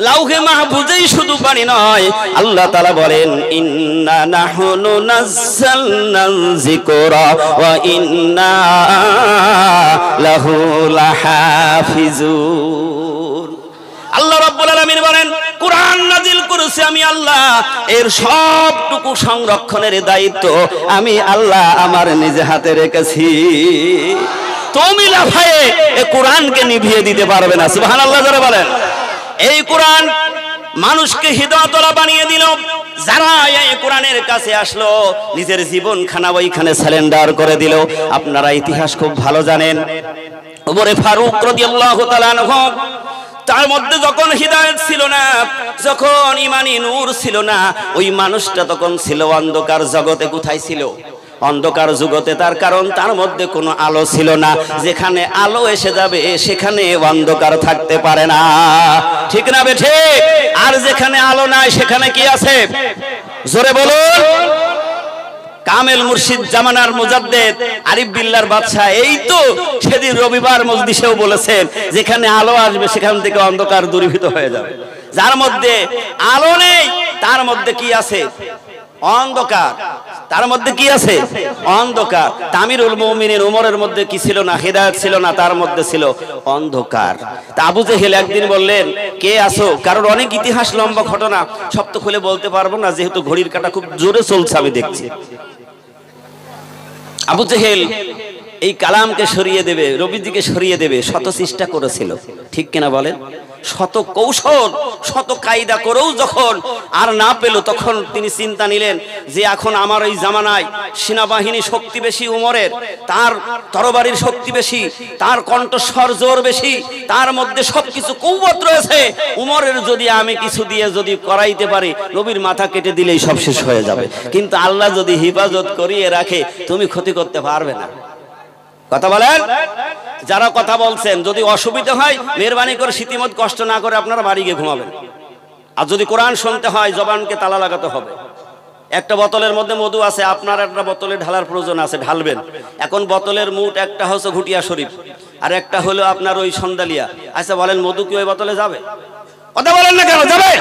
লাউহে মাহফুজেই শুধু বাড়ি নয়, আল্লাহ তাআলা বলেন, ইন্না নাহনু নাযালনা যিকরা ওয়া ইন্না লাহু লাহাফিজুন। আল্লাহ রাব্বুল আলামিন বলেন, কোরআন নাজিল করেছি আমি আল্লাহ, এর সবটুকু সংরক্ষণের দায়িত্ব আমি আল্লাহ আমার নিজে হাতে রেখেছি। তুমি লাফায়ে এই কোরআনকে নিভিয়ে দিতে পারবে না। সুবহানাল্লাহ। জোরে বলেন। এই কোরআন মানুষকে হিদায়াতওয়ালা বানিয়ে দিল। যারা এই কোরআনের কাছে আসলো, নিজের জীবন খানা ওইখানে সারেন্ডার করে দিল। আপনারা ইতিহাস খুব ভালো জানেন। ওমরে ফারুক রাদিয়াল্লাহু তাআলা আনহু, তার মধ্যে যখন হিদায়াত ছিল না, যখন ইমানি নূর ছিল না, ওই মানুষটা তখন ছিল অন্ধকার জগতে। কোথায় ছিল? অন্ধকার জগতে। তার কারণ তার মধ্যে কোনো আলো ছিল না। যেখানে আলো এসে যাবে সেখানে অন্ধকার থাকতে পারে না। ঠিক না বে ঠিক? আর যেখানে আলো নাই সেখানে কি আছে? জোরে বলুন। কামেল মুর্শিদ জামানার মুজাদ্দেদ আরিফ বিল্লাহর বাদশা এই তো সেদিন রবিবার মজলিসেও বলেছেন, যেখানে আলো আসবে সেখান থেকে অন্ধকার দূরীভূত হয়ে যাবে। যার মধ্যে আলো নেই তার মধ্যে কি আছে? অন্ধকার। তার মধ্যে কি আছে? অন্ধকার। আমিরুল মুমিনিন ওমরের মধ্যে কি ছিল না? হিদায়াত ছিল না, তার মধ্যে ছিল অন্ধকার। তা আবু জেহেল একদিন বললেন, কে আসো? কারণ অনেক ইতিহাস, লম্বা ঘটনা, সব তো খুলে বলতে পারবো না, যেহেতু ঘড়ির কাঁটা খুব জোরে চলছে আমি দেখছি। আবু জেহেল এই কালামকে সরিয়ে দেবে, নবীজিকে সরিয়ে দেবে, শত চেষ্টা করেছিল। ঠিক কিনা বলেন? শত কৌশল শত কায়দা করেও যখন আর না পেল, তখন তিনি চিন্তা নিলেন যে এখন আমার ওই জামানায় সেনাবাহিনী শক্তি বেশি উমরের, তার তরবারির শক্তি বেশি, তার কণ্ঠস্বর জোর বেশি, তার মধ্যে সবকিছু কৌবত রয়েছে। উমরের যদি আমি কিছু দিয়ে যদি করাইতে পারি, নবীর মাথা কেটে দিলেই সব শেষ হয়ে যাবে। কিন্তু আল্লাহ যদি হিফাজত করিয়ে রাখে, তুমি ক্ষতি করতে পারবে না। কথা বলেন। যারা কথা বলছেন, যদি অসুবিধা হয় মেহরবানি করে শীতিমত কষ্ট না করে আপনারা বাড়ি গিয়ে ঘুমাবেন। আর যদি কোরআন শুনতে হয়, জবানকে তালা লাগাতে হবে। একটা বোতলের মধ্যে মধু আছে, আপনার একটা বোতলে ঢালার প্রয়োজন আছে, ঢালবেন। এখন বোতলের মুঠ একটা হচ্ছে ঘুটিয়া শরীফ, আর একটা হলো আপনার ওই সন্দালিয়া। আচ্ছা বলেন, মধু কি ওই বোতলে যাবে? কথা বলেন না কেন? যাবে।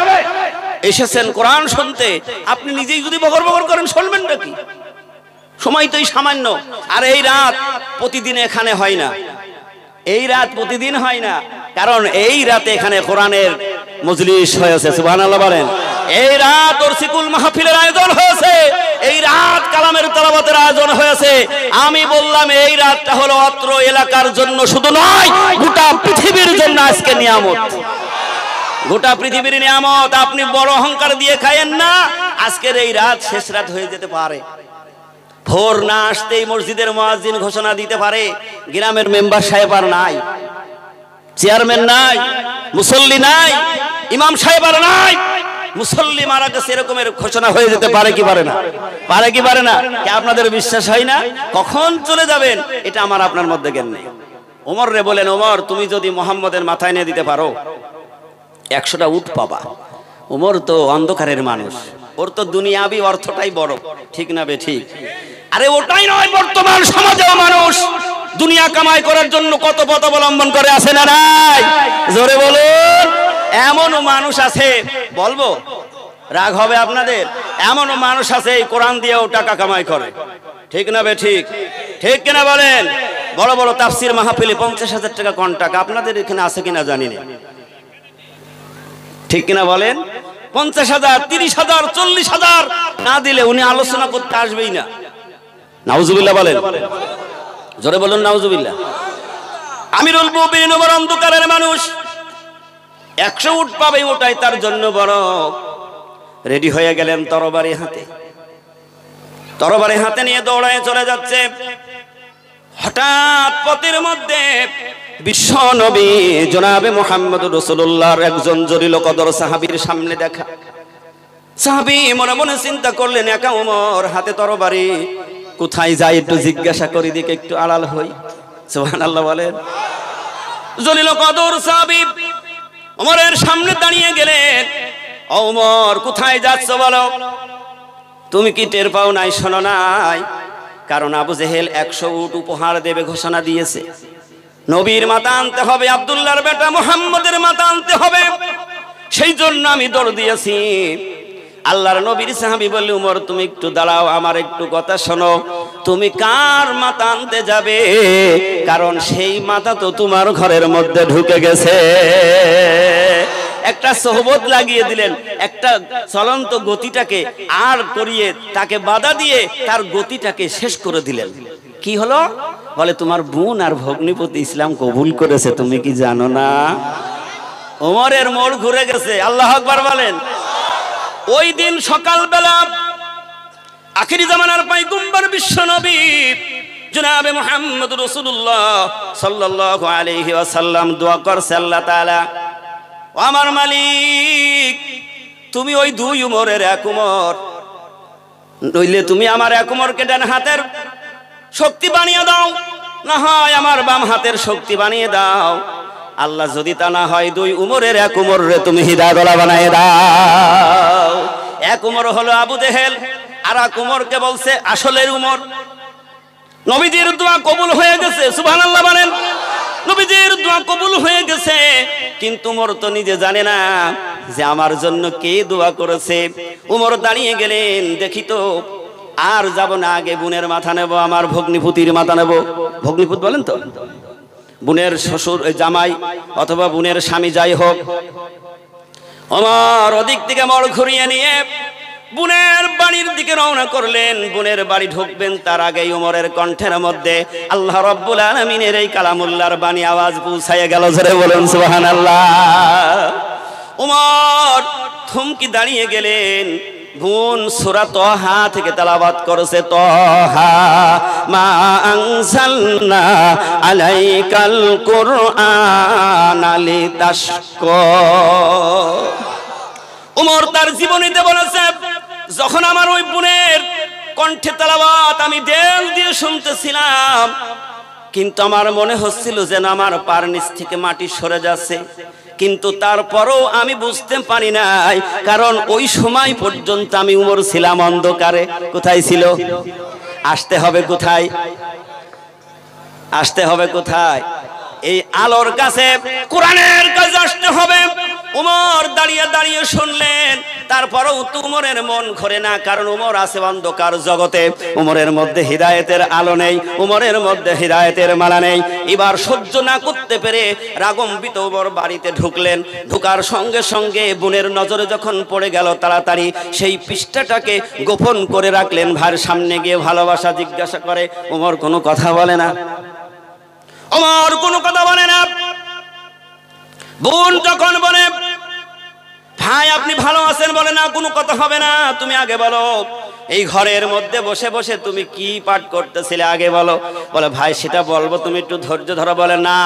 এসেছেন কোরআন শুনতে, আপনি নিজেই যদি বগর বগর করেন, শুনবেন নাকি? সময় তো এই সামান্য। আর এই রাত প্রতিদিন এখানে হয় না, এই রাত প্রতিদিন হয় না, কারণ এই রাতে এখানে কোরআনের মজলিস হয়েছে। সুবহানাল্লাহ বলেন। এই রাত ওরসিকুল মাহফিলের আয়োজন হয়েছে, এই রাত কালামের তেলাওয়াতের আয়োজন হয়েছে। আমি বললাম এই রাতটা হলো অত্র এলাকার জন্য শুধু নয়, গোটা পৃথিবীর জন্য আজকে নিয়ামত, গোটা পৃথিবীর নিয়ামত। আপনি বড় অহংকার দিয়ে খায়েন না, আজকের এই রাত শেষ রাত হয়ে যেতে পারে। ভোর না আসতেই মসজিদের মুয়াজ্জিন ঘোষণা দিতে পারে, গ্রামের মেম্বার সাহেব আর নাই, চেয়ারম্যান নাই, মুসল্লি নাই, ইমাম সাহেব আর নাই, মুসল্লি মারা গেছে, এরকমের ঘোষণা হয়ে যেতে পারে কি পারে না? পারে কি পারে না? কি আপনাদের বিশ্বাস হয় না? কখন চলে যাবেন এটা আমার আপনার মধ্যে জ্ঞান নেই। ওমর রে বলেন, ওমর তুমি যদি মোহাম্মদের মাথায় নিয়ে দিতে পারো 100টা উট পাবা। ওমর তো অন্ধকারের মানুষ, ওর তো দুনিয়াবি অর্থটাই বড়, ঠিক না বে ঠিক? আরে ওটাই নয়, বর্তমান সমাজেও মানুষ দুনিয়া কামাই করার জন্য কত পথ অবলম্বন করে, আছে না নাই? জোরে বলুন। এমনও মানুষ আছে, বলবো রাগ হবে আপনাদের, এমনও মানুষ আছে এই কোরআন দিয়েও টাকা কামাই করে, ঠিক না বে ঠিক? ঠিক কিনা বলেন? বড় বড় তাফসির মাহফিলে 50,000 টাকা কন্ট্রাক্ট, আপনাদের এখানে আছে কিনা জানি না, ঠিক কিনা বলেন? 50,000, 30,000, 40,000 না দিলে উনি আলোচনা করতে আসবেই না। নাউজুবিল্লাহ বলেন। জোরে বলুন নাউজুবিল্লাহ। আমিরুল মুমিনিন ওমর অন্ধকারের মানুষ, 100 উট পাবে, ওটাই তার জন্য বড়। রেডি হয়ে গেলেন তরবারি হাতে, তরবারি হাতে নিয়ে দৌড়ায় চলে যাচ্ছে। হঠাৎ পথের মধ্যে বিশ্ব নবী জনাবে মুহাম্মদুর রাসূলুল্লাহর একজন জলিল কদর সাহাবীর সামনে দেখা। সাহাবী মনে মনে চিন্তা করলেন, একা ওমর, হাতে তরবারি, কোথায় যাই একটু জিজ্ঞাসা করি, দিকে একটু আড়াল হই। সুবহানাল্লাহ বলেন। জলিল কদর সাহাবী ওমরের সামনে দাঁড়িয়ে গেলেন। ওমর, কোথায় যাচ্ছ বলো? তুমি কি টের পাও নাই, শোনো নাই? কারণ আবু জেহেল 100 উট উপহার দেবে ঘোষণা দিয়েছে। নবীর মাথা আনতে হবে, আব্দুল্লাহর বেটা মুহাম্মদের মাথা আনতে হবে, সেই জন্য আমি দৌড় দিয়েছি। আল্লাহর নবীর সাহাবী বলল, উমর তুমি একটু দাঁড়াও, আমার একটু কথা শোনো। তুমি কার মাথা আনতে যাবে? কারণ সেই মাথা তো তোমার ঘরের মধ্যে ঢুকে গেছে। একটা সোহবত লাগিয়ে দিলেন, একটা চলন্ত গতিটাকে আর করিয়ে তাকে বাধা দিয়ে তার গতিটাকে শেষ করে দিলেন। কি হলো? বলে তোমার বোন আর ভগ্নিপতি ইসলাম কবুল করেছে, তুমি কি জানো না? ওমরের মোড় ঘুরে গেছে। আল্লাহু আকবার বলেন। ওই দিন সকালবেলা আখিরি জামানার পয়গম্বর বিশ্ব নবী জনাবে মুহাম্মদ রাসূলুল্লাহ সাল্লাল্লাহু আলাইহি ওয়াসাল্লাম দোয়া করছে, আল্লাহ তাআলা, ও আমার মালিক, তুমি ওই 2 উমরের এক উমর, নইলে তুমি আমার এক উমরকে ডান হাতের শক্তি বানিয়ে দাও, না হয় আমার বাম হাতের শক্তি বানিয়ে দাও। আল্লাহ যদি তা না হয় 2 উমরের এক উমর রে তুমি হিদায়াতওয়ালা বানিয়ে দাও। এক উমর হলো আবু জেহেল, আর এক উমরকে বলছে আসলের উমর। নবীজির দোয়া কবুল হয়ে গেছে, সুবহানাল্লাহ বলেন। নবীজির দোয়া কবুল হয়ে গেছে, কিন্তু উমর তো নিজে জানে না যে আমার জন্য কে দোয়া করেছে। উমর দাঁড়িয়ে গেলেন, দেখি তো আর যাব না, আগে বোনের মাথা নেব, আমার ভগ্নিপুতির মাথা নেব। ভগ্নিপুত বলেন তো, বোনের শ্বশুর জামাই অথবা বোনের স্বামী, যাই হোক। ওমর ওদিক থেকে মোড় ঘুরিয়ে নিয়ে বোনের বাড়ির দিকে রওনা করলেন। বোনের বাড়ি ঢুকবেন তার আগেই ওমরের কণ্ঠের মধ্যে আল্লাহ রাব্বুল আলামিনের এই কালামুল্লাহর বাণী আওয়াজ পৌঁছায় গেল। জোরে বলুন সুবহানাল্লাহ। ওমর থমকে দাঁড়িয়ে গেলেন। বোন সূরা তাহা থেকে তেলাওয়াত করেছে, তাহা মা আনজালনা আলাইকাল কুরআনা লিতাশকা। ওমর তার জীবনীতে বলেছে, যখন আমার ওই বোনের কণ্ঠে তেলাওয়াত আমি দেল দিয়ে শুনতেছিলাম, কিন্তু আমার মনে হচ্ছিল যেন আমার পার নিচ থেকে মাটি সরে যাচ্ছে, কিন্তু তারপরও আমি বুঝতে পারি নাই, কারণ ওই সময় পর্যন্ত আমি উমর ছিলাম অন্ধকারে। কোথায় ছিল? আসতে হবে কোথায়? আসতে হবে কোথায়? এই আলোর কাছে, কোরআনের কাছে আসতে হবে। উমর দাঁড়িয়ে দাঁড়িয়ে শুনলেন, তারপরেও তো উমরের মন ঘরে না, কারণ উমর আছে অন্ধকার জগতে। উমরের মধ্যে হিদায়েতের আলো নেই, উমরের মধ্যে হিদায়েতের মালা নেই। এবার সহ্য না করতে পেরে রাগম্বিত উমর বাড়িতে ঢুকলেন। ঢোকার সঙ্গে সঙ্গে বোনের নজরে যখন পড়ে গেল, তাড়াতাড়ি সেই পৃষ্ঠাটাকে গোপন করে রাখলেন। ভাইয়ের সামনে গিয়ে ভালোবাসা জিজ্ঞাসা করে, উমর কোনো কথা বলে না, ওমর কোনো কথা বলে না। বোন যখন বলে, ভাই আপনি ভালো আছেন, বলে না কোনো কথা হবে না, তুমি আগে বলো এই ঘরের মধ্যে বসে বসে তুমি কি পাঠ করতেছিলে আগে বলো। বলে ভাই সেটা বলবো, তুমি একটু ধৈর্য ধরো। বলে না,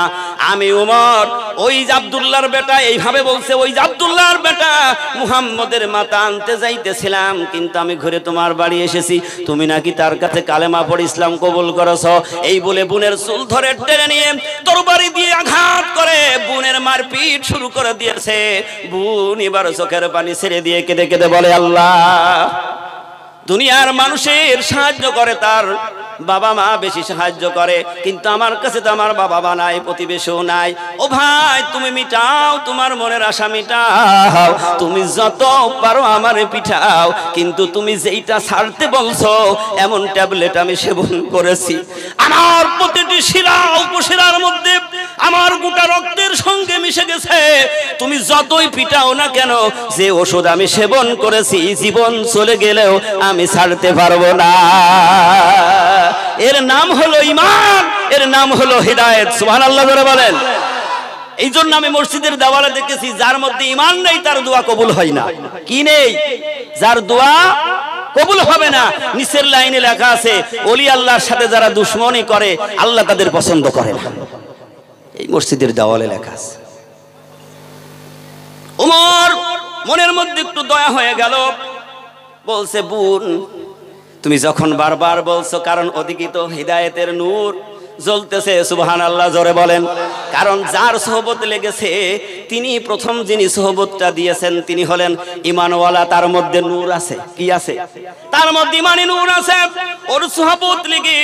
আমি উমর ওই আব্দুল্লাহর বেটা, এইভাবে বলছে, ওই আব্দুল্লাহর বেটা মুহাম্মদের মাথা আনতে যাইতেছিলাম, কিন্তু আমি ঘুরে তোমার বাড়ি এসেছি, তুমি নাকি তার কাছে কালেমা পড়ে ইসলাম কবুল করেছো। এই বলে বোনের চুল ধরে টেনে নিয়ে তরবারি দিয়ে আঘাত করে বোনের মারপিট শুরু করে দিয়েছে। বোন এবার চোখের পানি ছেড়ে দিয়ে কেঁদে কেঁদে বলে, আল্লাহ, দুনিয়ার মানুষের সাহায্য করে তার বাবা মা বেশি সাহায্য করে, কিন্তু আমার কাছে তো আমার বাবা মা নাই, প্রতিবেশীও নাই। ও ভাই তুমি মিটাও, তোমার মনের আশা মিটাও, তুমি যত পারো আমারে পিঠাও, কিন্তু তুমি যেইটা ছাড়তে বলছো এমন ট্যাবলেট আমি সেবন করেছি, আমার প্রতিটি শিরা উপশিরার মধ্যে আমার গোটা রক্তের সঙ্গে মিশে গেছে। তুমি যতই পিটাও না কেন, যে ওষুধ আমি সেবন করেছি, জীবন চলে গেলেও আমি ছাড়তে পারবো না। এর নাম হলো ঈমান, এর নাম হলো হিদায়াত। সুবহানাল্লাহ করে বলেন। এই জন্য আমি মসজিদের দেওয়ালে দেখেছি, যার মধ্যে ঈমান নেই তার দোয়া কবুল হয় না। কি নেই? যার দোয়া কবুল হবে না। নিচের লাইনে লেখা আছে, ওলি আল্লাহর সাথে যারা দুশমনি করে আল্লাহ তাদের পছন্দ করে না। এই মসজিদের দেওয়ালে লেখা আছে। উমর মনের মধ্যে একটু দয়া হয়ে গেল, বলছে, বোন তুমি যখন বারবার বলছো, কারণ ওদিকে তো হিদায়েতের নূর জ্বলতেছে। সুবহানাল্লাহ জোরে বলেন। কারণ যার সোহবত লেগেছে তিনি প্রথম যিনি সোহবতটা দিয়েছেন তিনি হলেন ঈমানওয়ালা, তার মধ্যে নূর আছে। কি আছে? তার মধ্যে ঈমানি নূর আছে। ওর সোহবত লেগে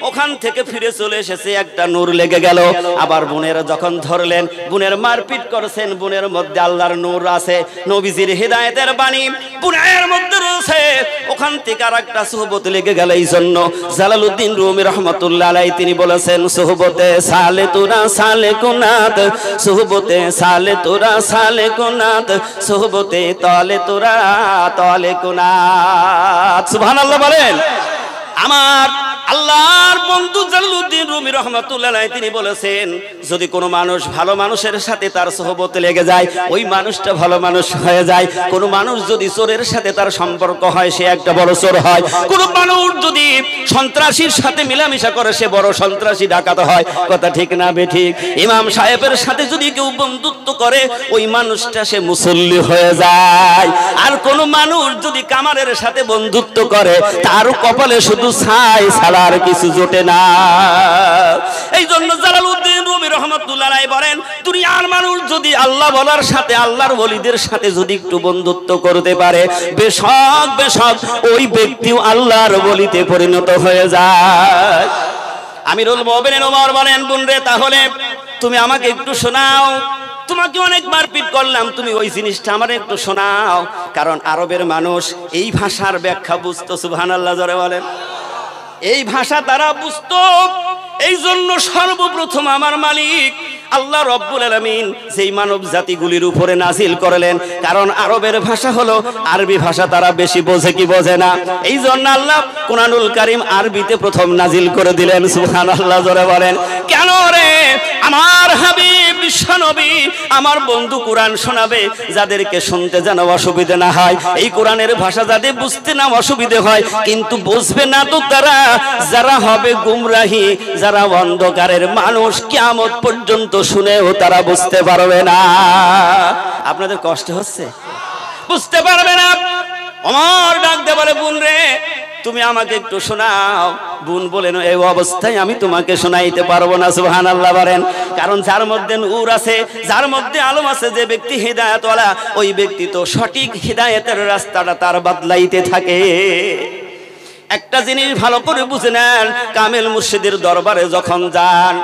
ওখান থেকে ফিরে চলে এসেছে, একটা নূর লেগে গেল। আবার বোনের যখন ধরলেন, বোনের মারপিট করেছেন, বোনের মধ্যে আল্লাহর নূর আছে, নবীজির হিদায়েতের বাণী বোনের মধ্যে রয়েছে, ওখান থেকে আর একটা সোহবত লেগে গেল। এই জন্য জালালউদ্দিন রুমি রহমাতুল্লাহ আলাইহি তিনি বলেছেন, সোহবতে সালে তোরা সালে কুনাত, সোহবতে সালে তোরা সালে কুনাত, সোহবতে তলে তোরা তলে কুনাত। সুবহানাল্লাহ বলেন। আমার আল্লাহর বন্ধু জালালউদ্দিন রুমি রহমাতুল্লাহ আলাইহি তিনি বলেছেন, যদি কোনো মানুষ ভালো মানুষের সাথে তার সোহবতে লেগে যায়, ওই মানুষটা ভালো মানুষ হয়ে যায়। কোনো মানুষ যদি চোরের সাথে তার সম্পর্ক হয়, সে একটা বড় চোর হয়। কোনো মানুষ যদি সন্ত্রাসীর সাথে মিলামিশা করে, সে বড় সন্ত্রাসী ডাকাত হয়। কথা ঠিক না বেঠিক? ইমাম সাহেবের সাথে যদি কেউ বন্ধুত্ব করে, ওই মানুষটা সে মুসল্লি হয়ে যায়। আর কোনো মানুষ যদি কামারের সাথে বন্ধুত্ব করে, তার কপালে শুধু ছাই ছাড়া আর কিছু জোটে না। এই জন্য জালালউদ্দিন রুমি রহমাতুল্লাহ আলাইহি বলেন, দুনিয়ার মানুষ যদি আল্লাহ বলার সাথে, আল্লাহর ওলিদের সাথে যদি একটু বন্ধুত্ব করতে পারে, বেশক বেশক ওই ব্যক্তিও আল্লাহর ওলিতে পরিণত হয়ে যায়। আমিরুল মুমিনিন ওমর বলেন, বোন রে, তাহলে তুমি আমাকে একটু শোনাও, তোমাকে অনেক মারপিট করলাম, তুমি ওই জিনিসটা আমার একটু শোনাও। কারণ আরবের মানুষ এই ভাষার ব্যাখ্যা বুঝতো। সুবহানাল্লাহ জোরে বলেন। এই ভাষা তারা বুঝতো। এই জন্য সর্বপ্রথম আমার মালিক আল্লাহ রাব্বুল আলামিন যেই মানব জাতিগুলির উপরে নাজিল করলেন, কারণ আরবের ভাষা হলো আরবি ভাষা, তারা বেশি বোঝে কি বোঝে না, এই জন্য আল্লাহ কুরআনুল কারীম আরবিতে প্রথম নাজিল করে দিলেন। সুবহানাল্লাহ, জোরে বলেন। কেন রে? আমার হাবিব বিশ্বনবী আমার বন্ধু কোরআন শোনাবে, যাদেরকে শুনতে যেন অসুবিধা না হয়, এই কোরআনের ভাষা যাদের বুঝতে না অসুবিধে হয়, কিন্তু বুঝবে না তো তারা, যারা হবে গুমরাহি, যারা অন্ধকারের মানুষ, কিয়ামত পর্যন্ত শুনেও তারা বুঝতে পারবে না। আপনাদের কষ্ট হচ্ছে? বুঝতে পারবে না। ওমর ডাক দিয়ে বলে, বোন রে তুমি আমাকে একটু শোনাও। বোন বলেন, এই অবস্থায় আমি তোমাকে শোনাইতে পারবো না। সুবহানাল্লাহ বলেন। কারণ যার মধ্যে নূর আছে, যার মধ্যে আলো আছে, যে ব্যক্তি হিদায়াতওয়ালা, ওই ব্যক্তি তো সঠিক হিদায়াতের রাস্তাটা তার বদলাইতে থাকে। একটা জিনিস ভালো করে বুঝে নেন, কামেল মুর্শিদের দরবারে যখন যান,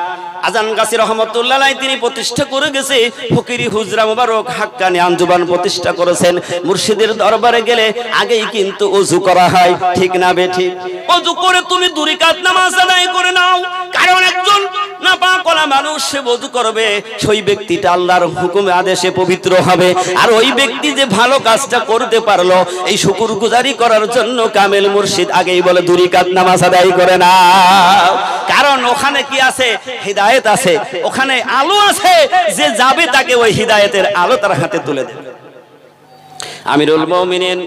আজান গাছি রহমতুল্লাহ আলাইহি তিনি প্রতিষ্ঠা করে গেছে, ফকিরি হুজরা মুবারক হাক্কানি আঞ্জুমান প্রতিষ্ঠা করেছেন। মুর্শিদের দরবারে গেলে আগেই কিন্তু ওযু করা হয়, ঠিক না বেঠিক? ওযু করে তুমি 2 রাকাত নামাজ আদায় করে নাও, কারণ একজন নাপাক ওলা মানুষ সে ওযু করবে, সেই ব্যক্তিটা আল্লাহর হুকুমে আদেশে পবিত্র হবে। আর ওই ব্যক্তি যে ভালো কাজটা করতে পারলো, এই শুকরগুজারি করার জন্য কামেল মুর্শিদ আগেই বলে 2 রাকাত নামাজ আদায় করে নাও, কারণ ওখানে কি আছে? হিদায়াত আছে, ওখানে আলো আছে, যে যাবে তাকে ওই হিদায়াতের আলো তার হাতে তুলে দেবে। আমিরুল মুমিনিন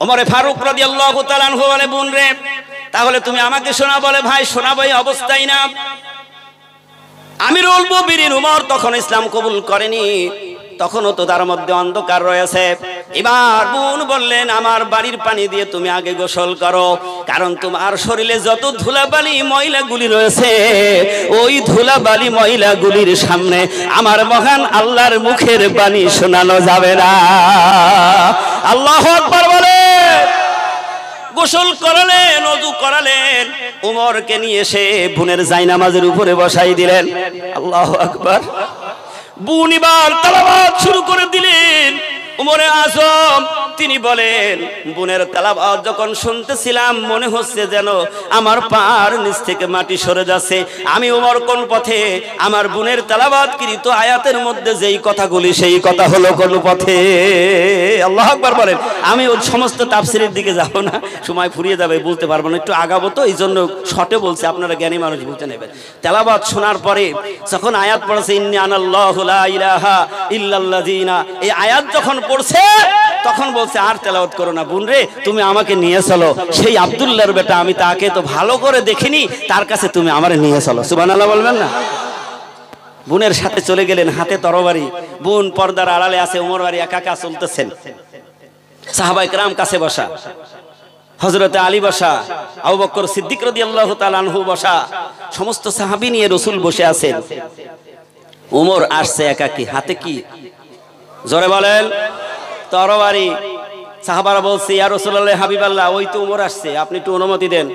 ওমর ফারুক রাদিয়াল্লাহু তাআলা আনহু বলে, বোন রে তাহলে তুমি আমাকে শোনা। বলে, ভাই শোনাবো, এই অবস্থায় না। আমিরুল মুমিনিন ওমর তখন ইসলাম কবুল করেনি, তখনও তো তার মধ্যে অন্ধকার রয়েছে। এবার বোন বললেন, আমার বাড়ির পানি দিয়ে তুমি আগে গোসল করো, কারণ তোমার শরীরে যত ধুলাবালি ময়লাগুলি রয়েছে, ওই ধুলাবালি ময়লাগুলির সামনে আমার মহান আল্লাহর মুখের বাণী শোনানো যাবে না। আল্লাহু আকবার বলে। গোসল করালেন, ওযু করালেন, ওমরকে নিয়ে এসে বোনের জায়নামাজের উপরে বসাই দিলেন। আল্লাহু আকবার। বোন এবার তেলাওয়াত শুরু করে দিলেন। ওমরে আজম তিনি বলেন, বোনের তেলাওয়াত যখন শুনতেছিলাম মনে হচ্ছে যেন আমার পার নিচ থেকে মাটি সরে যাচ্ছে। আমি ওমর কোন পথে? আমার বোনের তেলাওয়াতকৃত আয়াতের মধ্যে যেই কথাগুলি, সেই কথা হলো কোন পথে? আল্লাহু আকবার বলেন। আমি ওই সমস্ত তাফসীরের দিকে যাব না, সময় ফুরিয়ে যাবে, বলতে পারবো না, একটু আগাবো তো, এই জন্য শর্টে বলছি, আপনারা জ্ঞানী মানুষ বুঝে নেবেন। তেলাওয়াত শোনার পরে যখন আয়াত পড়েছে, ইন্নী আনাল্লাহু লা ইলাহা ইল্লাল্লাযিনা, এই আয়াত যখন পড়ছে তখন বলছে, আর তেলাওয়াত করো না বোন রে, তুমি আমাকে নিয়ে চলো, সেই আব্দুল্লাহর বেটা, আমি তাকে তো ভালো করে দেখিনি, তার কাছে তুমি আমারে নিয়ে চলো। সুবহানাল্লাহ বলবেন না? বোনের সাথে চলে গেলেন, হাতে তরবারি। বোন পর্দার আড়ালে আছে, ওমর বাড়ি একা একা চলতেছেন। সাহাবায়ে কেরাম কাছে বসা, হযরতে আলী বসা, আবু বকর সিদ্দিক রাদিয়াল্লাহু তাআলা আনহু বসা, সমস্ত সাহাবী নিয়ে রাসূল বসে আছেন। ওমর আসছে একাকী, হাতে কি? জোরে বলেন। তরবারি। সাহাবারা বলছে, ইয়া রাসূলুল্লাহ, হাবিবাল্লাহ, ওই তো ওমর আসছে, আপনি একটু অনুমতি দেন।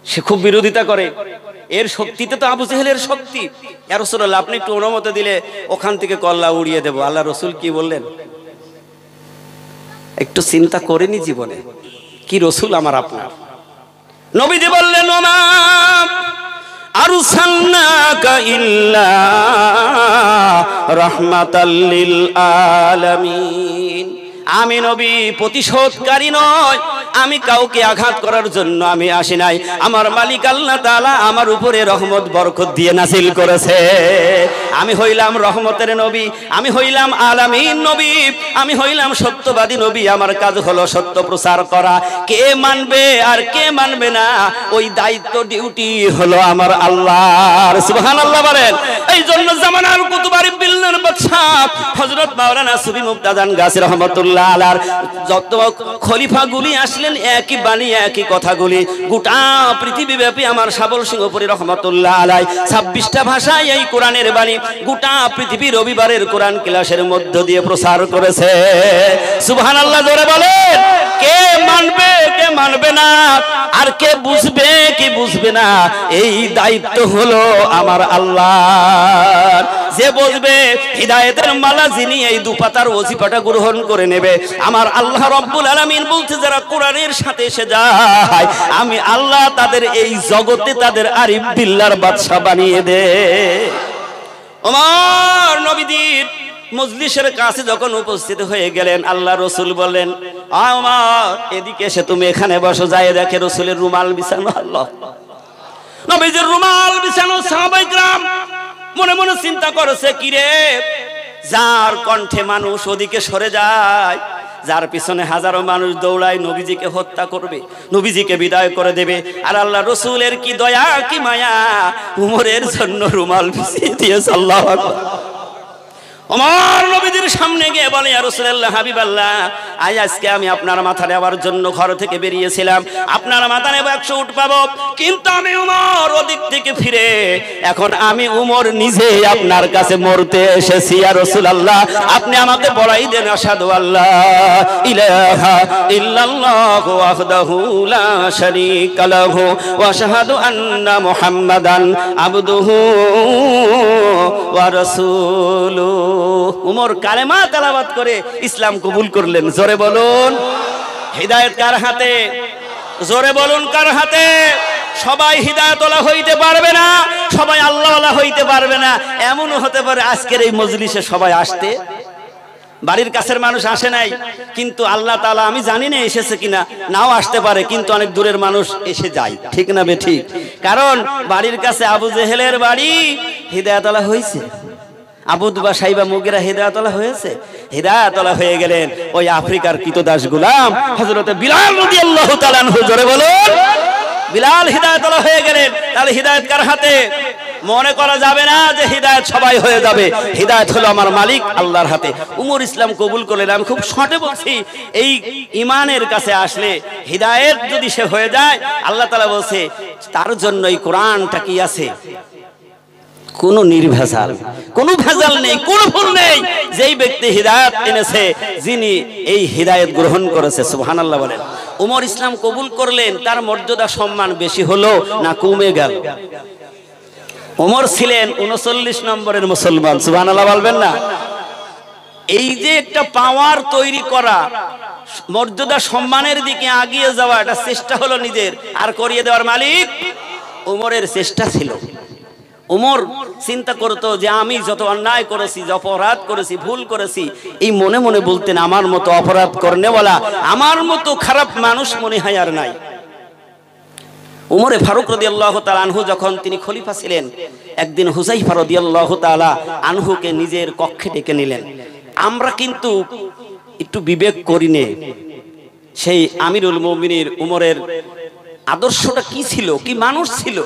সে খুব বিরোধিতা করে, এর শক্তিতে তো আবু জেহেলের শক্তি। ইয়া রাসূলুল্লাহ, আপনি একটু অনুমতি দিলে ওখান থেকে কল্লা উড়িয়ে দেব। আল্লাহ রাসূল কি বললেন? একটু চিন্তা করেনি জীবনে? কি রাসূল আমার আপনার? নবীজি বললেন, ওমা আরসালনাকা ইল্লা রাহমাতাল লিল আলামিন। আমি নবী প্রতিশোধকারী নয়, আমি কাউকে আঘাত করার জন্য আমি আসি নাই। আমার মালিক আল্লাহ তাআলা আমার উপরে রহমত বরকত দিয়ে নাযিল করেছে। আমি হইলাম রহমতের নবী, আমি হইলাম আলামিন নবী, আমি হইলাম সত্যবাদী নবী। আমার কাজ হলো সত্য প্রচার করা। কে মানবে আর কে মানবে না, ওই দায়িত্ব ডিউটি হলো আমার আল্লাহর। সুবহানাল্লাহ বলেন। এই জন্য জামানার কুতুবার বিল্লার বাদশা হযরত মাওলানা সুফি মুক্তাদান গাছী রহমাতুল্লাহ আলাইহির যত খলিফাগুলি আসলেন, একই বাণী একই কথাগুলি গোটা পৃথিবীব্যাপী আমার শাবল সিংহপুরী রহমাতুল্লাহ আলাইহি 26টা ভাষায় এই কোরআনের বাণী গোটা পৃথিবী রবিবারের কোরআন ক্লাসের মধ্য দিয়ে প্রচার করেছে। সুবহানাল্লাহ জোরে বলেন। কে মানবে কে মানবে না, আর কে বুঝবে কি বুঝবে না, এই দায়িত্ব হলো আমার আল্লাহর। যে বুঝবে হিদায়াতের মালা যিনি এই দুপাতার ওজিফাটা গ্রহণ করে নেবে, আমার আল্লাহ রাব্বুল আলামিন বলতে, যারা কোরআনের সাথে এসে যায় আমি আল্লাহ তাদের এই জগতে তাদের আরিফ বিল্লাহর বাদশা বানিয়ে দে। ওমর নবীজির মজলিসের কাছে যখন উপস্থিত হয়ে গেলেন, আল্লাহ রসুল বললেন, আয় ওমর এদিকে এসে তুমি এখানে বসো। যায় দেখে রসুলের রুমাল বিছানো। আল্লাহ, নবীজির রুমাল বিছানো। সাহাবায়ে কেরাম মনে মনে চিন্তা করেছে, কি রে, যার কণ্ঠে মানুষ ওদিকে সরে যায়, যার পিছনে হাজারো মানুষ দৌড়ায়, নবীজিকে হত্যা করবে, নবীজিকে বিদায় করে দেবে, আর আল্লাহ রসুলের কি দয়া কি মায়া, উমরের জন্য রুমাল বিছিয়ে দিয়েছে। আল্লাহু আকবার। ওমর নবীজির সামনে গিয়ে বলে, ইয়া রাসূলুল্লাহ, হাবিবাল্লাহ, আজকে আমি আপনার মাথা নেওয়ার জন্য ঘর থেকে বেরিয়েছিলাম, আপনার মাথা নেব 100 উট পাবো, কিন্তু আমি উমর ওদিক থেকে ফিরে এখন আমি উমর নিজে আপনার কাছে মরতে এসেছি। ইয়া রাসূলুল্লাহ, আপনি আমাকে বলাই দেন, আশহাদু আল্লা ইলাহা ইল্লাল্লাহু ওয়াহদাহু লা শারীকা লাহু ওয়া আশহাদু আন্না মুহাম্মাদান আবদুহু ওয়া রাসূলুহু। উমর কালেমা তেলাওয়াত করে ইসলাম কবুল করলেন। জোরে বলুন, হিদায়াত কার হাতে? জোরে বলুন, কার হাতে? সবাই হিদায়াতওয়ালা হইতে পারবে না, সবাই আল্লাহওয়ালা হইতে পারবে না। এমনও হতে পারে আজকের এই মজলিসে সবাই আসতে, বাড়ির কাছের মানুষ আসে নাই, কিন্তু আল্লাহ তাআলা আমি জানি না এসেছে কিনা, নাও আসতে পারে, কিন্তু অনেক দূরের মানুষ এসে যায়। ঠিক না বে ঠিক? কারণ বাড়ির কাছে আবু জেহেলের বাড়ি, হিদায়াতওয়ালা হয়েছে। আবু দুবা সাইবা মুগিরা হিদায়াতওয়ালা হয়েছে, হিদায়াতওয়ালা হয়ে গেলেন ওই আফ্রিকার কৃতদাস গোলাম হযরত বিলাল রাদিয়াল্লাহু তাআলা আনহু। জোরে বলুন, বিলাল হিদায়াতওয়ালা হয়ে গেলেন। তাহলে হিদায়াত কার হাতে? মনে করা যাবে না যে হিদায়াত সবাই হয়ে যাবে, হিদায়াত হলো আমার মালিক আল্লাহর হাতে। উমর ইসলাম কবুল করলেন। আমি খুব শর্টে বলছি, এই ঈমানের কাছে আসলে হিদায়াত যদি সে হয়ে যায়, আল্লাহ তাআলা বলছে তার জন্য এই কোরআনটা কি আছে, কোন নির্ভেজাল, কোন ভেজাল নেই, কোন ভুল নেই। যেই ব্যক্তি হিদায়াত এনেছে, যিনি এই হিদায়াত গ্রহণ করেছে, সুবহানাল্লাহ বলেন। উমর ইসলাম কবুল করলেন, তার মর্যাদা সম্মান বেশি হলো না কমে গেল? উমর ছিলেন 39 নম্বরের মুসলমান, সুবহানাল্লাহ বলবেন না? এই যে একটা পাওয়ার তৈরি করা, মর্যাদা সম্মানের দিকে এগিয়ে যাওয়া, এটা চেষ্টা হলো নিজের, আর করিয়ে দেওয়ার মালিক উমরের চেষ্টা ছিল। উমর চিন্তা করতো যে আমি যত অন্যায় করেছি, যে অপরাধ করেছি, ভুল করেছি, এই মনে মনে বলতেন আমার মতো অপরাধ করনেওয়ালা, আমার মতো খারাপ মানুষ মনে হয় আর নাই। উমরে ফারুক রাদিয়াল্লাহু তাআলা আনহু যখন তিনি খলিফা ছিলেন, একদিন হুযায়ফা রাদিয়াল্লাহু তাআলা আনহুকে নিজের কক্ষে ডেকে নিলেন। আমরা কিন্তু একটু বিবেক করি নে, সেই আমিরুল মুমিনিন উমরের আদর্শটা কি ছিল, কি মানুষ ছিল,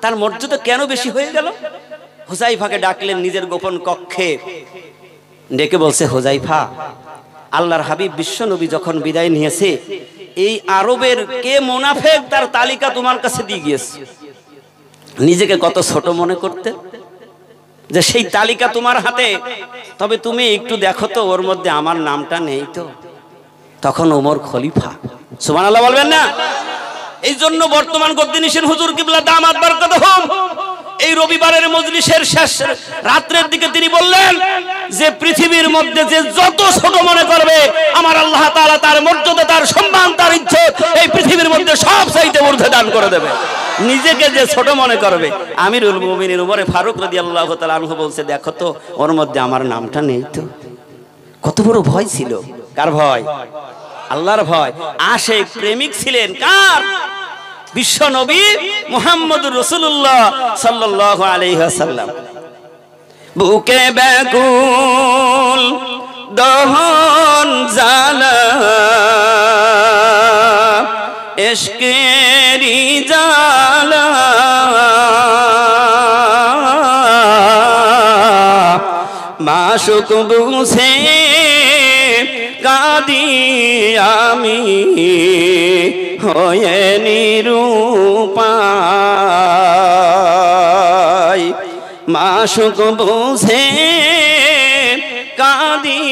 তার মর্যাদা কেন বেশি হয়ে গেল? হুযায়ফাকে ডাকলেন নিজের গোপন কক্ষে, ডেকে বলছে, হুযায়ফা, আল্লাহর হাবিব বিশ্ব নবী যখন বিদায় নিয়েছে, এই আরবের কে মুনাফিক তার তালিকা তোমার কাছে দিয়ে গিয়েছে। নিজেকে কত ছোট মনে করতে, যে সেই তালিকা তোমার হাতে, তবে তুমি একটু দেখো তো ওর মধ্যে আমার নামটা নেই তো। তখন ওমর খলিফা, সুবহানাল্লাহ বলবেন না? এই জন্য বর্তমান গদ্দিনিসের হুজুর কিবলা দামাত বরকাতুহুম এই রবিবারের মজলিসের শেষ রাতের দিকে তিনি বললেন যে পৃথিবীর মধ্যে যে যত ছোট মনে করবে, আমার আল্লাহ তাআলা তার মর্যাদা, তার সম্মান, তার ইজ্জত এই পৃথিবীর মধ্যে সব চাইতে ঊর্ধ্বে দান করে দেবে। নিজেকে যে ছোট মনে করবে, আমিরুল মুমিনিন উমরে ফারুক রাদিয়াল্লাহু তাআলা আনহু বলছে, দেখো তো ওর মধ্যে আমার নামটা নেই তো। কত বড় ভয় ছিল, কার ভয়? আল্লাহর ভয়। আশিক প্রেমিক ছিলেন কার? বিশ্ব নবী মুহাম্মদুর রাসূলুল্লাহ সাল্লাল্লাহু আলাইহি ওয়াসাল্লাম। বুকে ব্যাকুল দহন জ্বালা, ইশকেরি জ্বালা, মাশুক বুঝে কাঁদি আমি হয়ে নিরুপায়, মাশুক বুঝে কাঁদি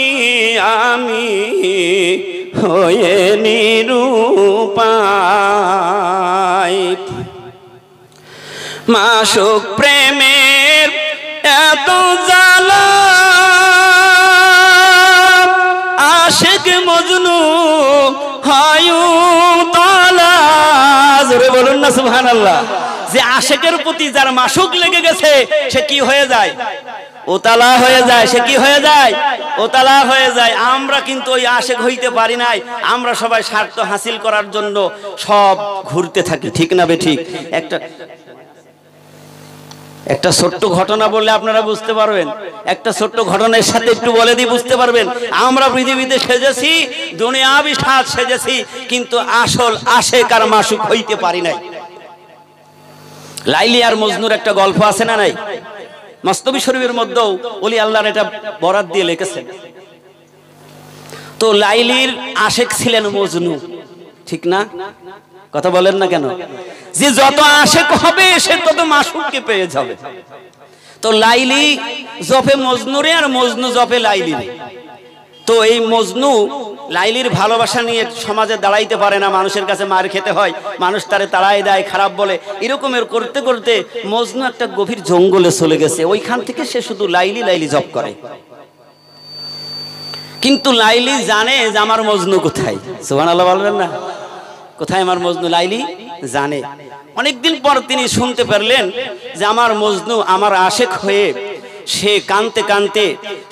আমি হয়ে নিরুপায়। মাশুক প্রেমের এত জ্বালা, আশিক মজনু হায়ু তালা। জোরে বলুন না সুবহানাল্লাহ। যে আশিকের প্রতি যার মাশুক লেগে গেছে, সে কি হয়ে যায়? ওতালা হয়ে যায়। সে কি হয়ে যায়? ওতালা হয়ে যায়। আমরা কিন্তু ওই আশেক হইতে পারি নাই। আমরা সবাই স্বার্থ হাসিল করার জন্য সব ঘুরতে থাকি, ঠিক না বেঠিক? একটা ছোট্ট ঘটনা বললে আপনারা বুঝতে পারবেন। একটা ছোট্ট ঘটনার সাথে একটু বলে দিই, বুঝতে পারবেন। আমরা পৃথিবীতে সেজেছি, দুনিয়াবি সাজ সেজেছি, কিন্তু আসল আশেক আর মাসুক হইতে পারি নাই। লাইলি আর মজনুর একটা গল্প আছে না নাই? মস্তবি শরীফের মধ্যেও ওলি আল্লাহর এটা বরাত দিয়ে লিখেছেন। তো লাইলির আশেক ছিলেন মজনু, ঠিক না? কথা বলেন না কেন? যে যত আশেক হবে সে তত মাসুককে পেয়ে যাবে। তো লাইলি জপে মজনুরে আর মজনু জপে লাইলি। তো এই মজনু লাইলির ভালোবাসা নিয়ে সমাজে দাঁড়াইতে পারে না, মানুষের কাছে মার খেতে হয়, মানুষ তারে তাড়াই দেয়, খারাপ বলে। এরকমের করতে করতে মজনু একটা গভীর জঙ্গলে চলে গেছে। ওইখান থেকে সে শুধু লাইলি লাইলি জপ করে। কিন্তু লাইলি জানে যে আমার মজনু কোথায়। সুবহানাল্লাহ বলবেন না? কোথায় আমার মজনু? লাইলি জানে। অনেকদিন পর তিনি শুনতে পারলেন যে আমার মজনু আমার আশেক হয়ে সে কানতে কানতে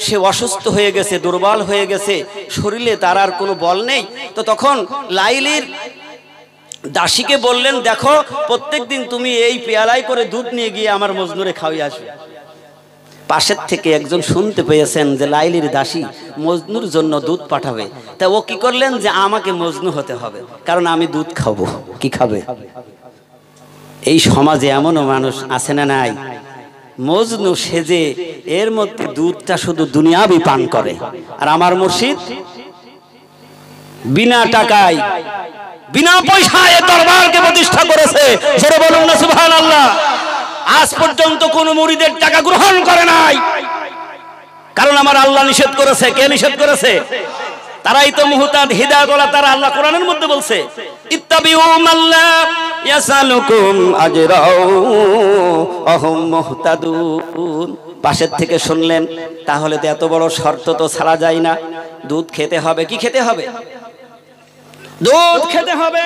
সে অসুস্থ হয়ে গেছে, দুর্বল হয়ে গেছে, শরীরে তার আর কোনো বল নেই। তো তখন লাইলির দাসীকে বললেন, দেখো প্রত্যেকদিন তুমি এই পেয়ালায় করে দুধ নিয়ে গিয়ে আমার মজনুরে খাওয়াই আসবে। পাশের থেকে একজন শুনতে পেয়েছেন যে লাইলির দাসী মজনুর জন্য দুধ পাঠাবে। তা ও কি করলেন যে আমাকে মজনু হতে হবে, কারণ আমি দুধ খাবো। কি খাবে? এই সমাজে এমনও মানুষ আছে না নাই? মজনু সেজে এর মধ্যে দুধটা শুধু দুনিয়াবি পান করে। আর আমার মুর্শিদ বিনা টাকায় বিনা পয়সায় দরবারকে প্রতিষ্ঠা করেছে। জোরে বলুন না সুবহানাল্লাহ। আজ পর্যন্ত কোন মুরিদের টাকা গ্রহণ করে নাই, কারণ আমার আল্লাহ নিষেধ করেছে। কে নিষেধ করেছে? তারাই তো মুহতাদ, হিদায়াতওয়ালা। তারা আল্লাহ কোরআনের মধ্যে বলছে, ইত্তাবিউ মাল্লা ইয়াসালুকুম আজরাউ আহুম মুহতাদুন। পাশের থেকে শুনলেন, তাহলে তো এত বড় শর্ত তো ছাড়া যায় না। দুধ খেতে হবে। কি খেতে হবে? দুধ খেতে হবে।